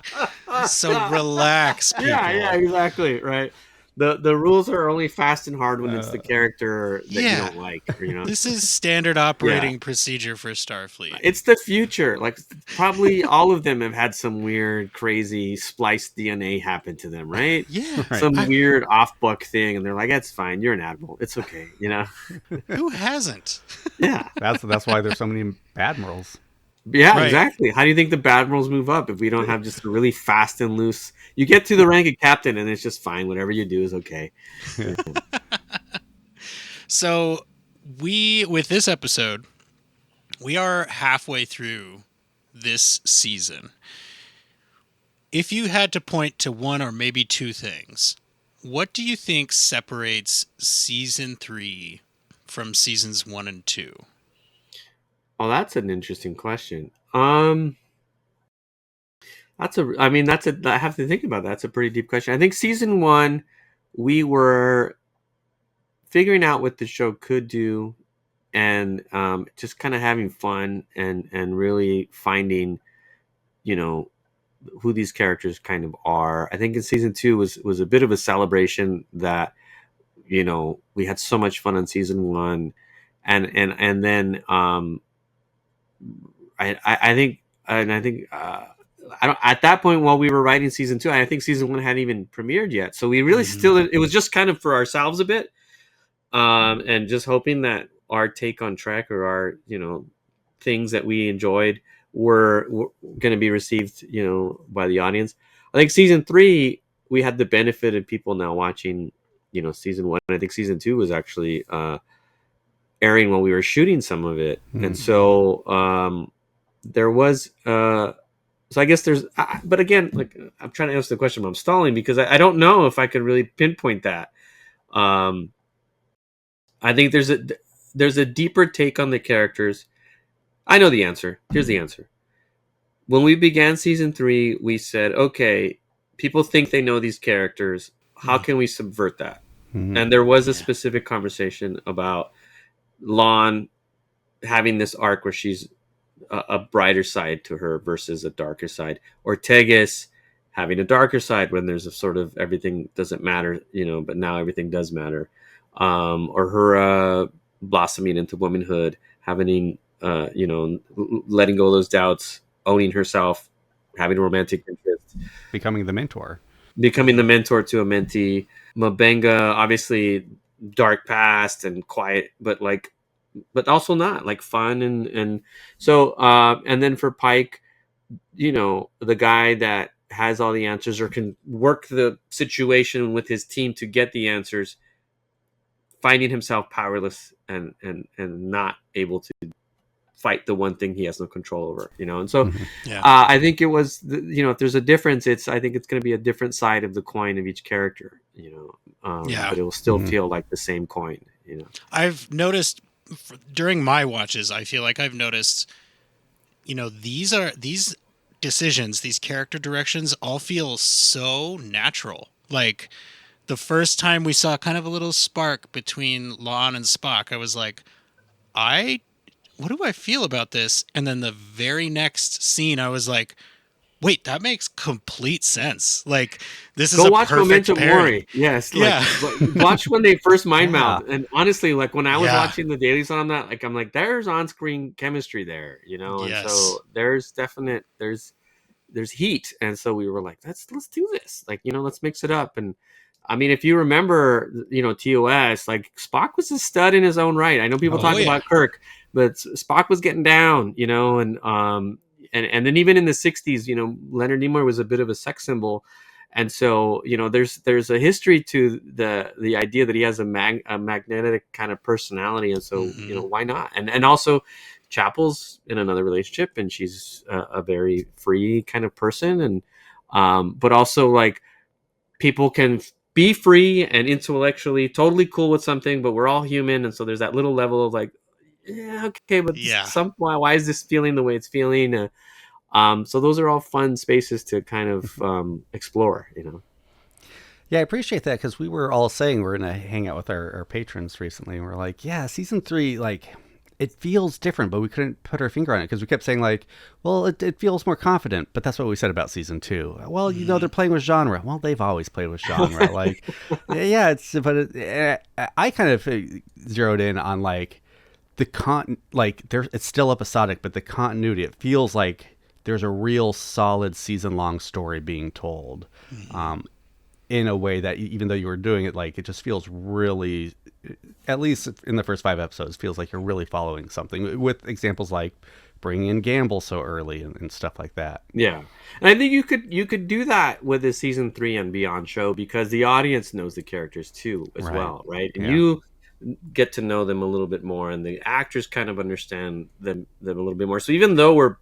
So relax, people. Yeah, exactly, right. The rules are only fast and hard when it's the character that you don't like. This is standard operating procedure for Starfleet. It's the future. Like, probably all of them have had some weird, crazy spliced DNA happen to them, right? Yeah. Right. Some weird off-book thing, and they're like, "That's fine. You're an admiral. It's okay." Who hasn't? Yeah. That's why there's so many admirals. Yeah, right. Exactly. How do you think the admirals move up if we don't have just a really fast and loose? You get to the rank of captain, and it's just fine. Whatever you do is okay. So with this episode, we are halfway through this season. If you had to point to one or maybe two things, what do you think separates season 3 from seasons 1 and 2? Oh, that's an interesting question. I have to think about that. That's a pretty deep question. I think season 1, we were figuring out what the show could do, and just kind of having fun and really finding, who these characters kind of are. I think in season 2 was a bit of a celebration that, we had so much fun on season 1, and then I think at that point, while we were writing season 2, I think season 1 hadn't even premiered yet. So we really it was just kind of for ourselves a bit, and just hoping that our take on Trek, or our, things that we enjoyed were going to be received, by the audience. I think season 3, we had the benefit of people now watching, season 1. I think season 2 was actually airing while we were shooting some of it. And so there was so I guess there's but again, like, I'm trying to answer the question, but I'm stalling because I don't know if I could really pinpoint that. I think there's a deeper take on the characters. I know the answer. Here's the answer. When we began season 3, we said, okay, people think they know these characters. How can we subvert that? And there was a specific conversation about Lon having this arc where she's a brighter side to her versus a darker side. Ortegas having a darker side when there's a sort of everything doesn't matter, but now everything does matter. Or her blossoming into womanhood, having, letting go of those doubts, owning herself, having a romantic interest. Becoming the mentor to a mentee. Mabenga, obviously dark past and quiet, but also not, like, fun. And so, and then for Pike, the guy that has all the answers or can work the situation with his team to get the answers, finding himself powerless and not able to fight the one thing he has no control over, and so I think it was if there's a difference, I think it's going to be a different side of the coin of each character, but it will still feel like the same coin. I've noticed during my watches, I feel like I've noticed these decisions, these character directions all feel so natural. Like the first time we saw kind of a little spark between Lon and Spock, I was like, what do I feel about this? And then the very next scene, I was like, wait, that makes complete sense. Like, this is Go a watch perfect Memento pairing. Mori. Yes, like Yeah. watch when they first mind meld. And honestly, like when I was Yeah. watching the dailies on that, like I'm like, there's on-screen chemistry there, And Yes. so there's definite there's heat, and so we were like, let's do this, like let's mix it up. And I mean, if you remember, TOS, like Spock was a stud in his own right. I know people talk about Kirk, but Spock was getting down, and then even in the 60s, Leonard Nimoy was a bit of a sex symbol. And so, there's a history to the idea that he has a magnetic kind of personality. And so, why not? And also Chapel's in another relationship, and she's a very free kind of person. And, but also like people can be free and intellectually totally cool with something, but we're all human. And so there's that little level of like, yeah, okay, but why is this feeling the way it's feeling? So those are all fun spaces to kind of explore, Yeah, I appreciate that, because we were all saying we're going to hang out with our patrons recently, and we're like, yeah, season 3, like, it feels different, but we couldn't put our finger on it because we kept saying like, well, it feels more confident, but that's what we said about season 2. Well, they're playing with genre. Well, they've always played with genre. Like, yeah, I kind of zeroed in on like it's still episodic, but the continuity, it feels like there's a real solid season-long story being told. In a way that even though you were doing it, like, it just feels really, at least in the first 5 episodes, feels like you're really following something, with examples like bringing in Gamble so early and stuff like that. Yeah. And I think you could do that with a season 3 and beyond show, because the audience knows the characters too as well, right? And you get to know them a little bit more, and the actors kind of understand them a little bit more. So even though we're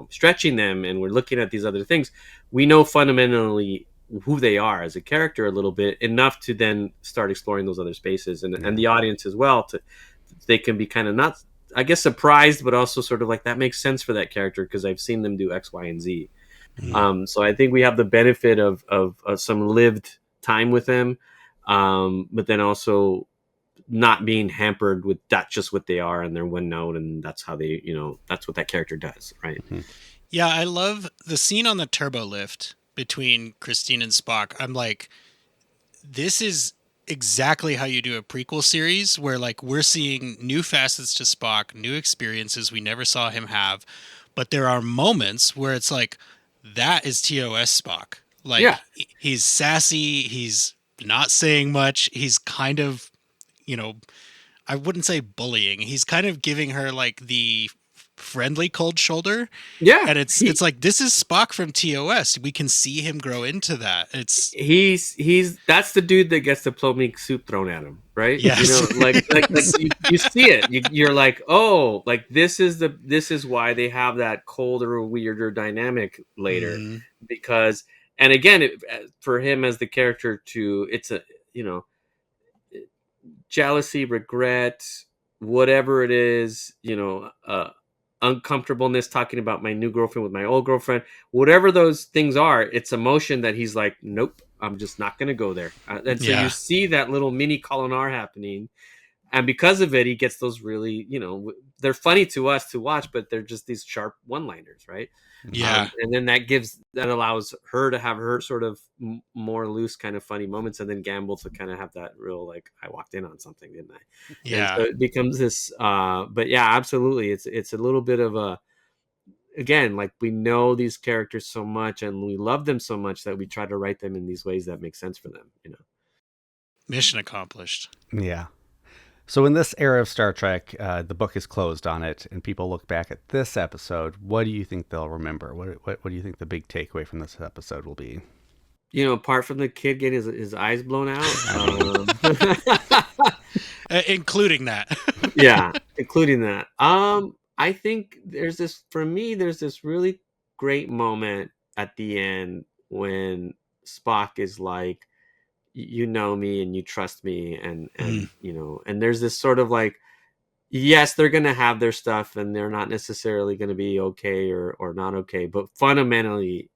stretching them and we're looking at these other things, we know fundamentally who they are as a character a little bit, enough to then start exploring those other spaces, and the audience as well, they can be kind of not, I guess, surprised, but also sort of like, that makes sense for that character because I've seen them do X, Y, and Z. So I think we have the benefit of some lived time with them, but then also not being hampered with that's just what they are and they're one note, and that's how they, that's what that character does, right? Yeah, I love the scene on the turbo lift between Christine and Spock. I'm like, this is exactly how you do a prequel series, where like we're seeing new facets to Spock, new experiences we never saw him have, but there are moments where it's like, that is TOS Spock. Like, he's sassy, he's not saying much, he's kind of, I wouldn't say bullying. He's kind of giving her like the friendly cold shoulder. Yeah. And it's like, this is Spock from TOS. We can see him grow into that. He's that's the dude that gets the plomeek soup thrown at him, right? Yes. Like you see it. You're like, oh, like this is why they have that colder, weirder dynamic later, because, and again, for him as the character it's a, jealousy, regret, whatever it is, uncomfortableness talking about my new girlfriend with my old girlfriend, whatever those things are, it's emotion that he's like, nope, I'm just not going to go there. And so you see that little mini Kolinar happening. And because of it, he gets those really, they're funny to us to watch, but they're just these sharp one-liners, right? Yeah. And then that allows her to have her sort of more loose kind of funny moments, and then Gamble to kind of have that real, like, I walked in on something, didn't I? Yeah. And so it becomes this, but yeah, absolutely. It's a little bit of a, again, like, we know these characters so much and we love them so much that we try to write them in these ways that make sense for them, Mission accomplished. Yeah. So in this era of Star Trek, the book is closed on it, and people look back at this episode. What do you think they'll remember? What do you think the big takeaway from this episode will be? Apart from the kid getting his eyes blown out, including that. Yeah, including that. I think there's this really great moment at the end when Spock is like, you know me and you trust me, and and there's this sort of like, yes, they're going to have their stuff, and they're not necessarily going to be okay or not okay. But fundamentally,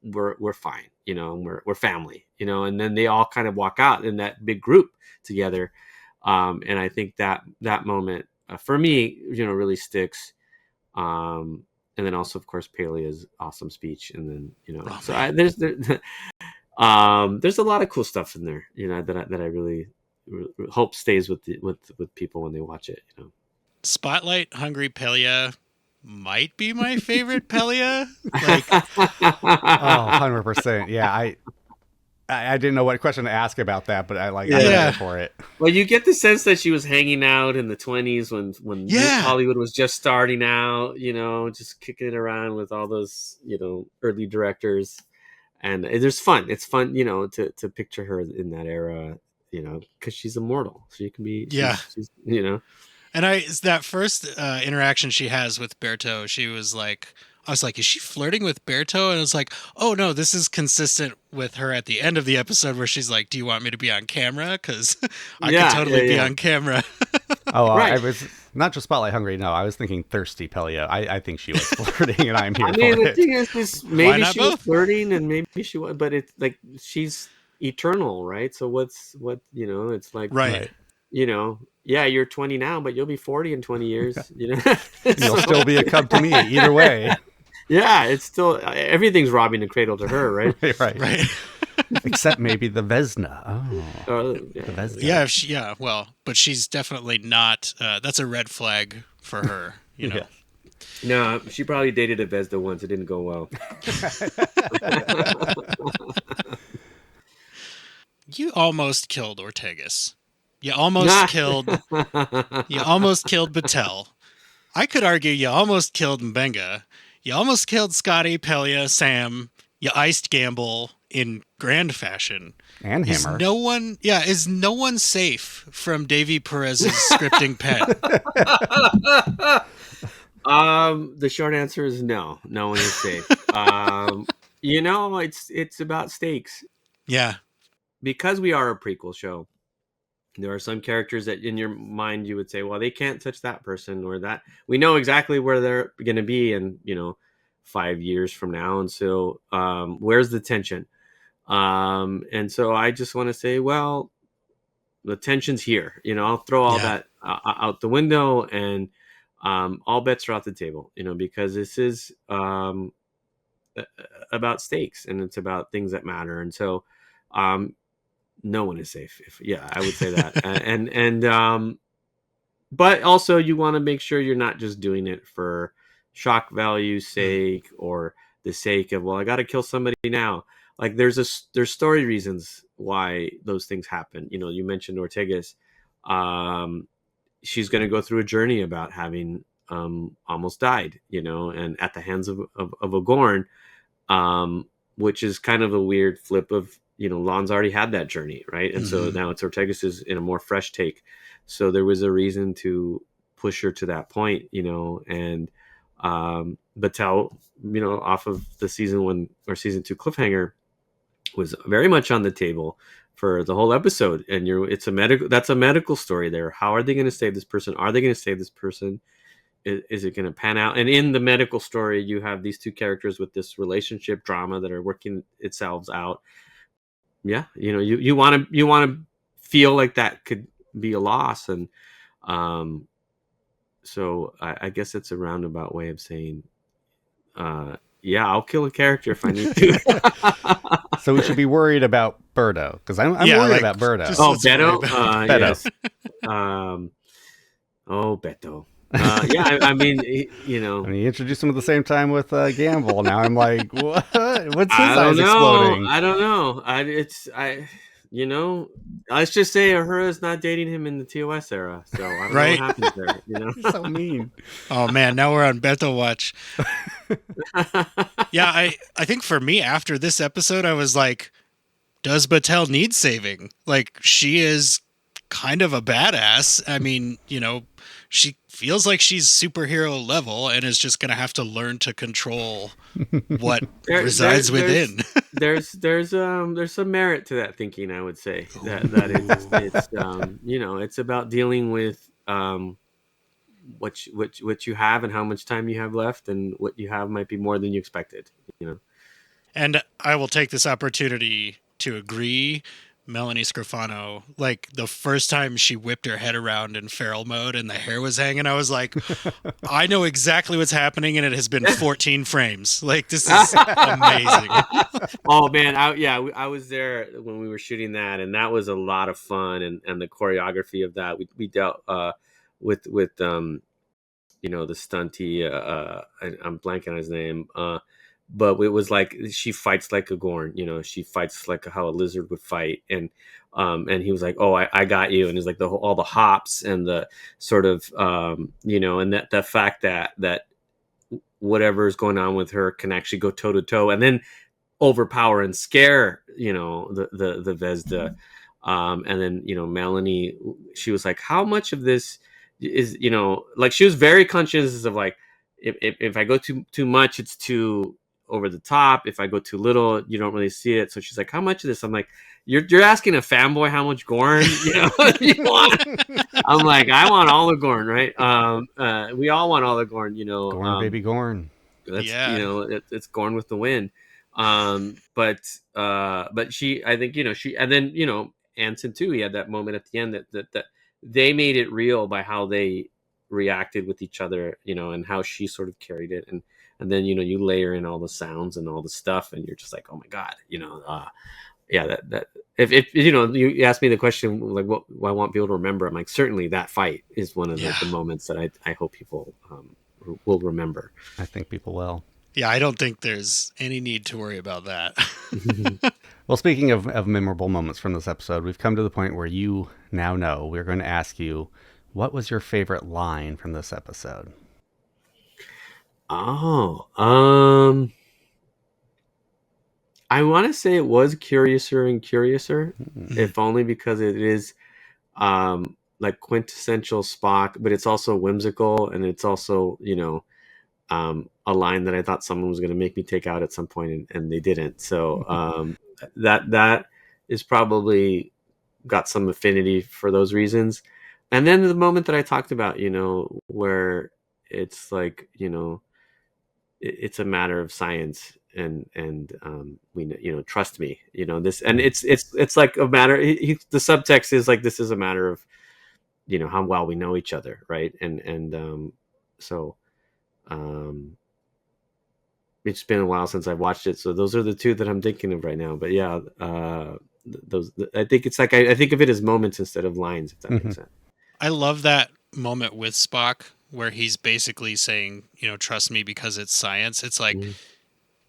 we're fine, and we're family, and then they all kind of walk out in that big group together. And I think that moment for me, really sticks. And then also, of course, Pelia's awesome speech, and then there's a lot of cool stuff in there, that I really hope stays with people when they watch it. Spotlight Hungry Pelia might be my favorite Pelia. Like, 100%. Yeah, I didn't know what question to ask about that, but I'm ready for it. Well, you get the sense that she was hanging out in the 20s when Hollywood was just starting out, just kicking it around with all those, early directors. And there's fun. It's fun, to picture her in that era, because she's immortal. So you can be, she's. And that first interaction she has with Berto, I was like, is she flirting with Berto? And I was like, oh no, this is consistent with her at the end of the episode where she's like, do you want me to be on camera? Because I could totally be on camera. Right. I was not just Spotlight Hungry. No, I was thinking Thirsty Pelia. I think she was flirting, and I'm here for it. The thing is maybe she was flirting, and maybe she was, but it's like she's eternal, right? So it's like, right. You're 20 now, but you'll be 40 in 20 years. You'll still be a cub to me either way. Yeah, it's still everything's robbing the cradle to her, right? right. Except maybe the Vesna. The Vesna. But she's definitely not. That's a red flag for her. Yeah. No, she probably dated a Vesna once. It didn't go well. You almost killed Ortegas. You almost killed Battel. I could argue you almost killed Mbenga. You almost killed Scotty, Pelia, Sam. You iced Gamble in grand fashion. And Hammer. Is no one safe from Davy Perez's scripting pen? The short answer is no. No one is safe. It's about stakes. Yeah. Because we are a prequel show, there are some characters that in your mind you would say, well, they can't touch that person or that. We know exactly where they're going to be in, 5 years from now. And so where's the tension? And so I just want to say, well, the tension's here. I'll throw all that out the window, and all bets are off the table, because this is about stakes, and it's about things that matter. And so no one is safe. I would say that. But also you want to make sure you're not just doing it for shock value's sake or the sake of, well, I got to kill somebody now. Like there's story reasons why those things happen. You mentioned Ortegas. She's going to go through a journey about having almost died, and at the hands of a Gorn, which is kind of a weird flip of, Lon's already had that journey, right? And so now it's Ortegas is in a more fresh take. So there was a reason to push her to that point, and Battel, off of the season 2 cliffhanger was very much on the table for the whole episode. And that's a medical story there. How are they going to save this person? Are they going to save this person? Is it going to pan out? And in the medical story, you have these two characters with this relationship drama that are working itself out. Yeah, you want to feel like that could be a loss, and so I guess it's a roundabout way of saying, I'll kill a character if I need to. So we should be worried about Berto, because I'm worried about Berto. Beto, Beto. Yes. Beto. I mean, he introduced him at the same time with Gamble. Now I'm like, what? What's his eyes exploding? I don't know. Let's just say Uhura's not dating him in the TOS era. So I don't know what happens there. So mean. Oh man, now we're on Beto watch. I think for me after this episode, I was like, does Battel need saving? Like, she is kind of a badass. I mean, she feels like she's superhero level and is just going to have to learn to control what resides within. There's some merit to that thinking, I would say. That it's it's about dealing with what you have and how much time you have left, and what you have might be more than you expected, you know. And I will take this opportunity to agree. Melanie Scrofano, like the first time she whipped her head around in feral mode and the hair was hanging, I was like, I know exactly what's happening, and it has been 14 frames. Like, this is amazing. Oh man, I was there when we were shooting that, and that was a lot of fun, and the choreography of that. We dealt with you know, the stunty. I'm blanking on his name. But it was like she fights like a Gorn, you know, she fights like how a lizard would fight, and he was like, oh, I got you, and it's like all the hops and the sort of you know, and that the fact that whatever is going on with her can actually go toe to toe, and then overpower and scare, you know, the VZDA. And then, you know, Melanie, she was like, how much of this is, you know, like she was very conscious of like, if I go too much, it's too over the top. If I go too little, you don't really see it. So she's like, how much of this? I'm like, you're asking a fanboy how much Gorn, you know, you want. I'm like, I want all the Gorn, right? We all want all the Gorn, you know. Gorn, baby, Gorn. That's, you know, it's Gorn with the wind. But she, I think, you know, and then, you know, Anson too, he had that moment at the end that they made it real by how they reacted with each other, you know, and how she sort of carried it. And then, you know, you layer in all the sounds and all the stuff, and you're just like, oh my God, you know, that if you know, you asked me the question, like, what I want people to remember, I'm like, certainly that fight is one of the moments that I hope people will remember. I think people will. Yeah, I don't think there's any need to worry about that. Well, speaking of memorable moments from this episode, we've come to the point where you now know we're going to ask you, what was your favorite line from this episode? Oh, I want to say it was Curiouser and Curiouser, if only because it is like quintessential Spock, but it's also whimsical, and it's also, you know, a line that I thought someone was going to make me take out at some point, and they didn't. So that is probably got some affinity for those reasons. And then the moment that I talked about, you know, where it's like, you know, it's a matter of science, and we, you know, trust me, you know, this, and it's like a matter. The subtext is like, this is a matter of, you know, how well we know each other, right? And so. It's been a while since I've watched it, so those are the two that I'm thinking of right now. But yeah, those, I think it's like, I think of it as moments instead of lines, if that makes sense. I love that moment with Spock where he's basically saying, you know, trust me because it's science. It's like,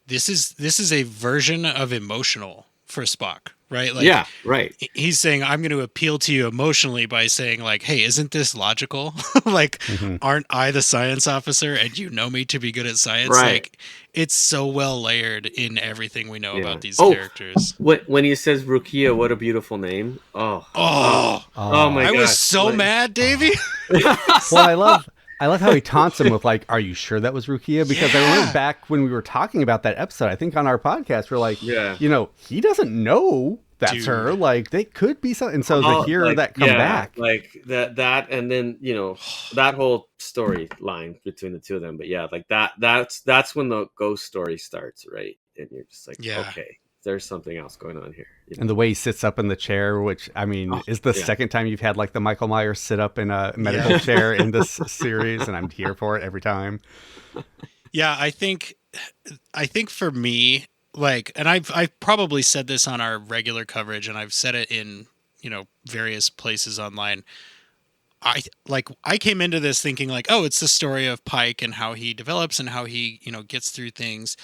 this is a version of emotional for Spock, right? Like, yeah, right. He's saying, I'm going to appeal to you emotionally by saying, like, hey, isn't this logical? Like, aren't I the science officer and you know me to be good at science? Right. Like, it's so well layered in everything we know about these characters. When he says Rukia, what a beautiful name. Oh my God. I was so mad, Davy. Well, I love how he taunts him with like, are you sure that was Rukia? Because I remember back when we were talking about that episode, I think on our podcast, we're like, you know, he doesn't know that's her. Like, they could be something. And so to hear like, that come back. Like that, and then, you know, that whole storyline between the two of them. But yeah, like that's when the ghost story starts, right? And you're just like, okay, there's something else going on here. You know? And the way he sits up in the chair, which, I mean, is the second time you've had like the Michael Myers sit up in a medical chair in this series, and I'm here for it every time. Yeah, I think for me, like, and I've probably said this on our regular coverage, and I've said it in, you know, various places online. I came into this thinking like, oh, it's the story of Pike and how he develops and how he, you know, gets through things.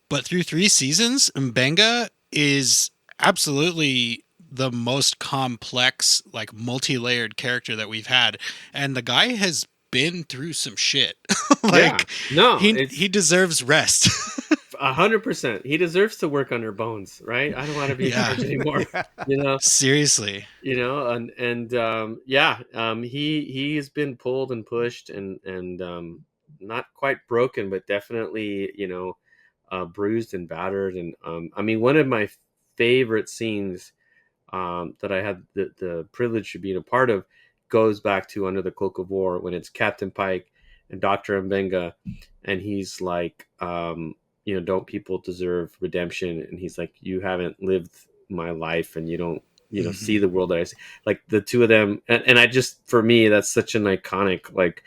But through 3 seasons, Mbenga is absolutely the most complex, like, multi-layered character that we've had. And the guy has been through some shit. Like, he deserves rest. 100%. He deserves to work on her bones, right? I don't want to be in charge anymore. You know, seriously. You know, and he has been pulled and pushed and not quite broken, but definitely, you know, bruised and battered. And I mean, one of my favorite scenes that I had the privilege of being a part of goes back to Under the Cloak of War when it's Captain Pike and Dr. Mbenga, and he's like, don't people deserve redemption? And he's like, you haven't lived my life, and you don't, see the world that I see. Like the two of them, and I just, for me, that's such an iconic like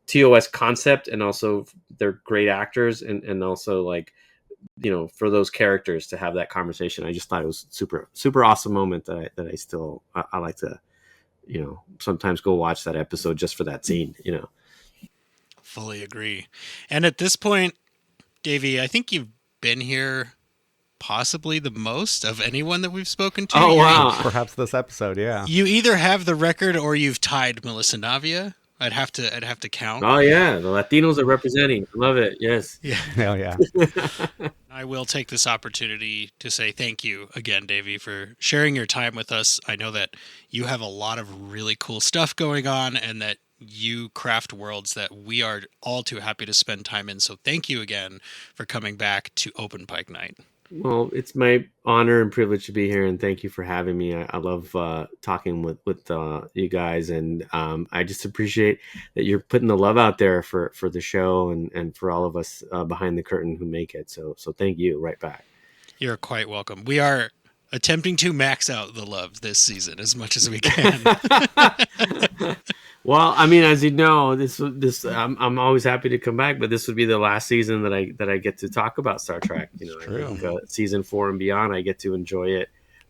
TOS concept, and also they're great actors, and also like, for those characters to have that conversation, I just thought it was super, super awesome moment that I still I like to, sometimes go watch that episode just for that scene, Fully agree. And at this point, Davey, I think you've been here possibly the most of anyone that we've spoken to. Oh, wow. Perhaps this episode, yeah. You either have the record or you've tied Melissa Navia. I'd have to count. Oh yeah, the Latinos are representing. I love it. Yes. Yeah. Hell yeah. I will take this opportunity to say thank you again, Davey, for sharing your time with us. I know that you have a lot of really cool stuff going on, and that you craft worlds that we are all too happy to spend time in. So thank you again for coming back to Open Pike Night. Well, it's my honor and privilege to be here, and thank you for having me. I love talking with you guys, and I just appreciate that you're putting the love out there for the show and for all of us behind the curtain who make it. So thank you right back. You're quite welcome. We are attempting to max out the love this season as much as we can. Well, I mean, as you know, this I'm always happy to come back, but this would be the last season that I get to talk about Star Trek. True. I think, season 4 and beyond, I get to enjoy it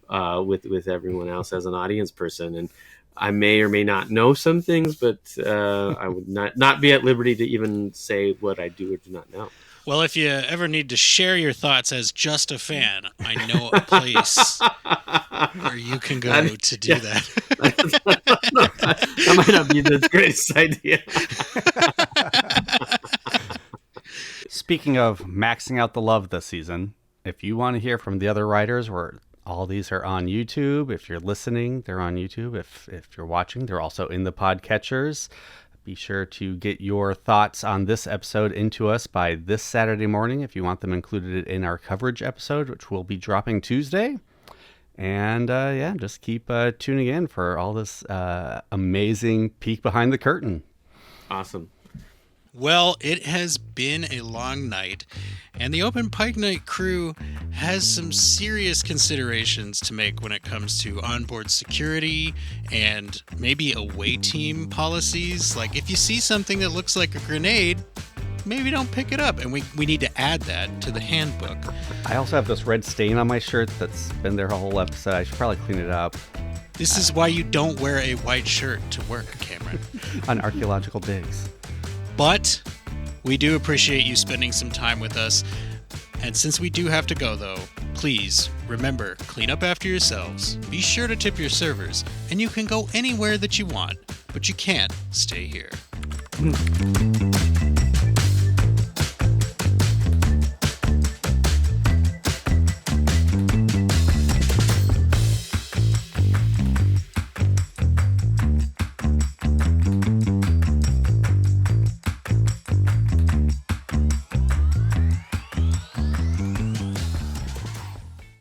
with everyone else as an audience person, and I may or may not know some things, but I would not be at liberty to even say what I do or do not know. Well, if you ever need to share your thoughts as just a fan, I know a place where you can go to do that. That might not be the greatest idea. Speaking of maxing out the love this season, if you want to hear from the other writers, where all these are on YouTube. If you're listening, they're on YouTube. If you're watching, they're also in the podcatchers. Be sure to get your thoughts on this episode into us by this Saturday morning if you want them included in our coverage episode, which will be dropping Tuesday. And just keep tuning in for all this amazing peek behind the curtain. Awesome. Well, it has been a long night, and the Open Pike Night crew has some serious considerations to make when it comes to onboard security and maybe away team policies. Like, if you see something that looks like a grenade, maybe don't pick it up, and we need to add that to the handbook. I also have this red stain on my shirt that's been there a whole episode. I should probably clean it up. This is why you don't wear a white shirt to work, Cameron. On archaeological digs. But we do appreciate you spending some time with us. And since we do have to go, though, please remember, clean up after yourselves. Be sure to tip your servers. And you can go anywhere that you want, but you can't stay here.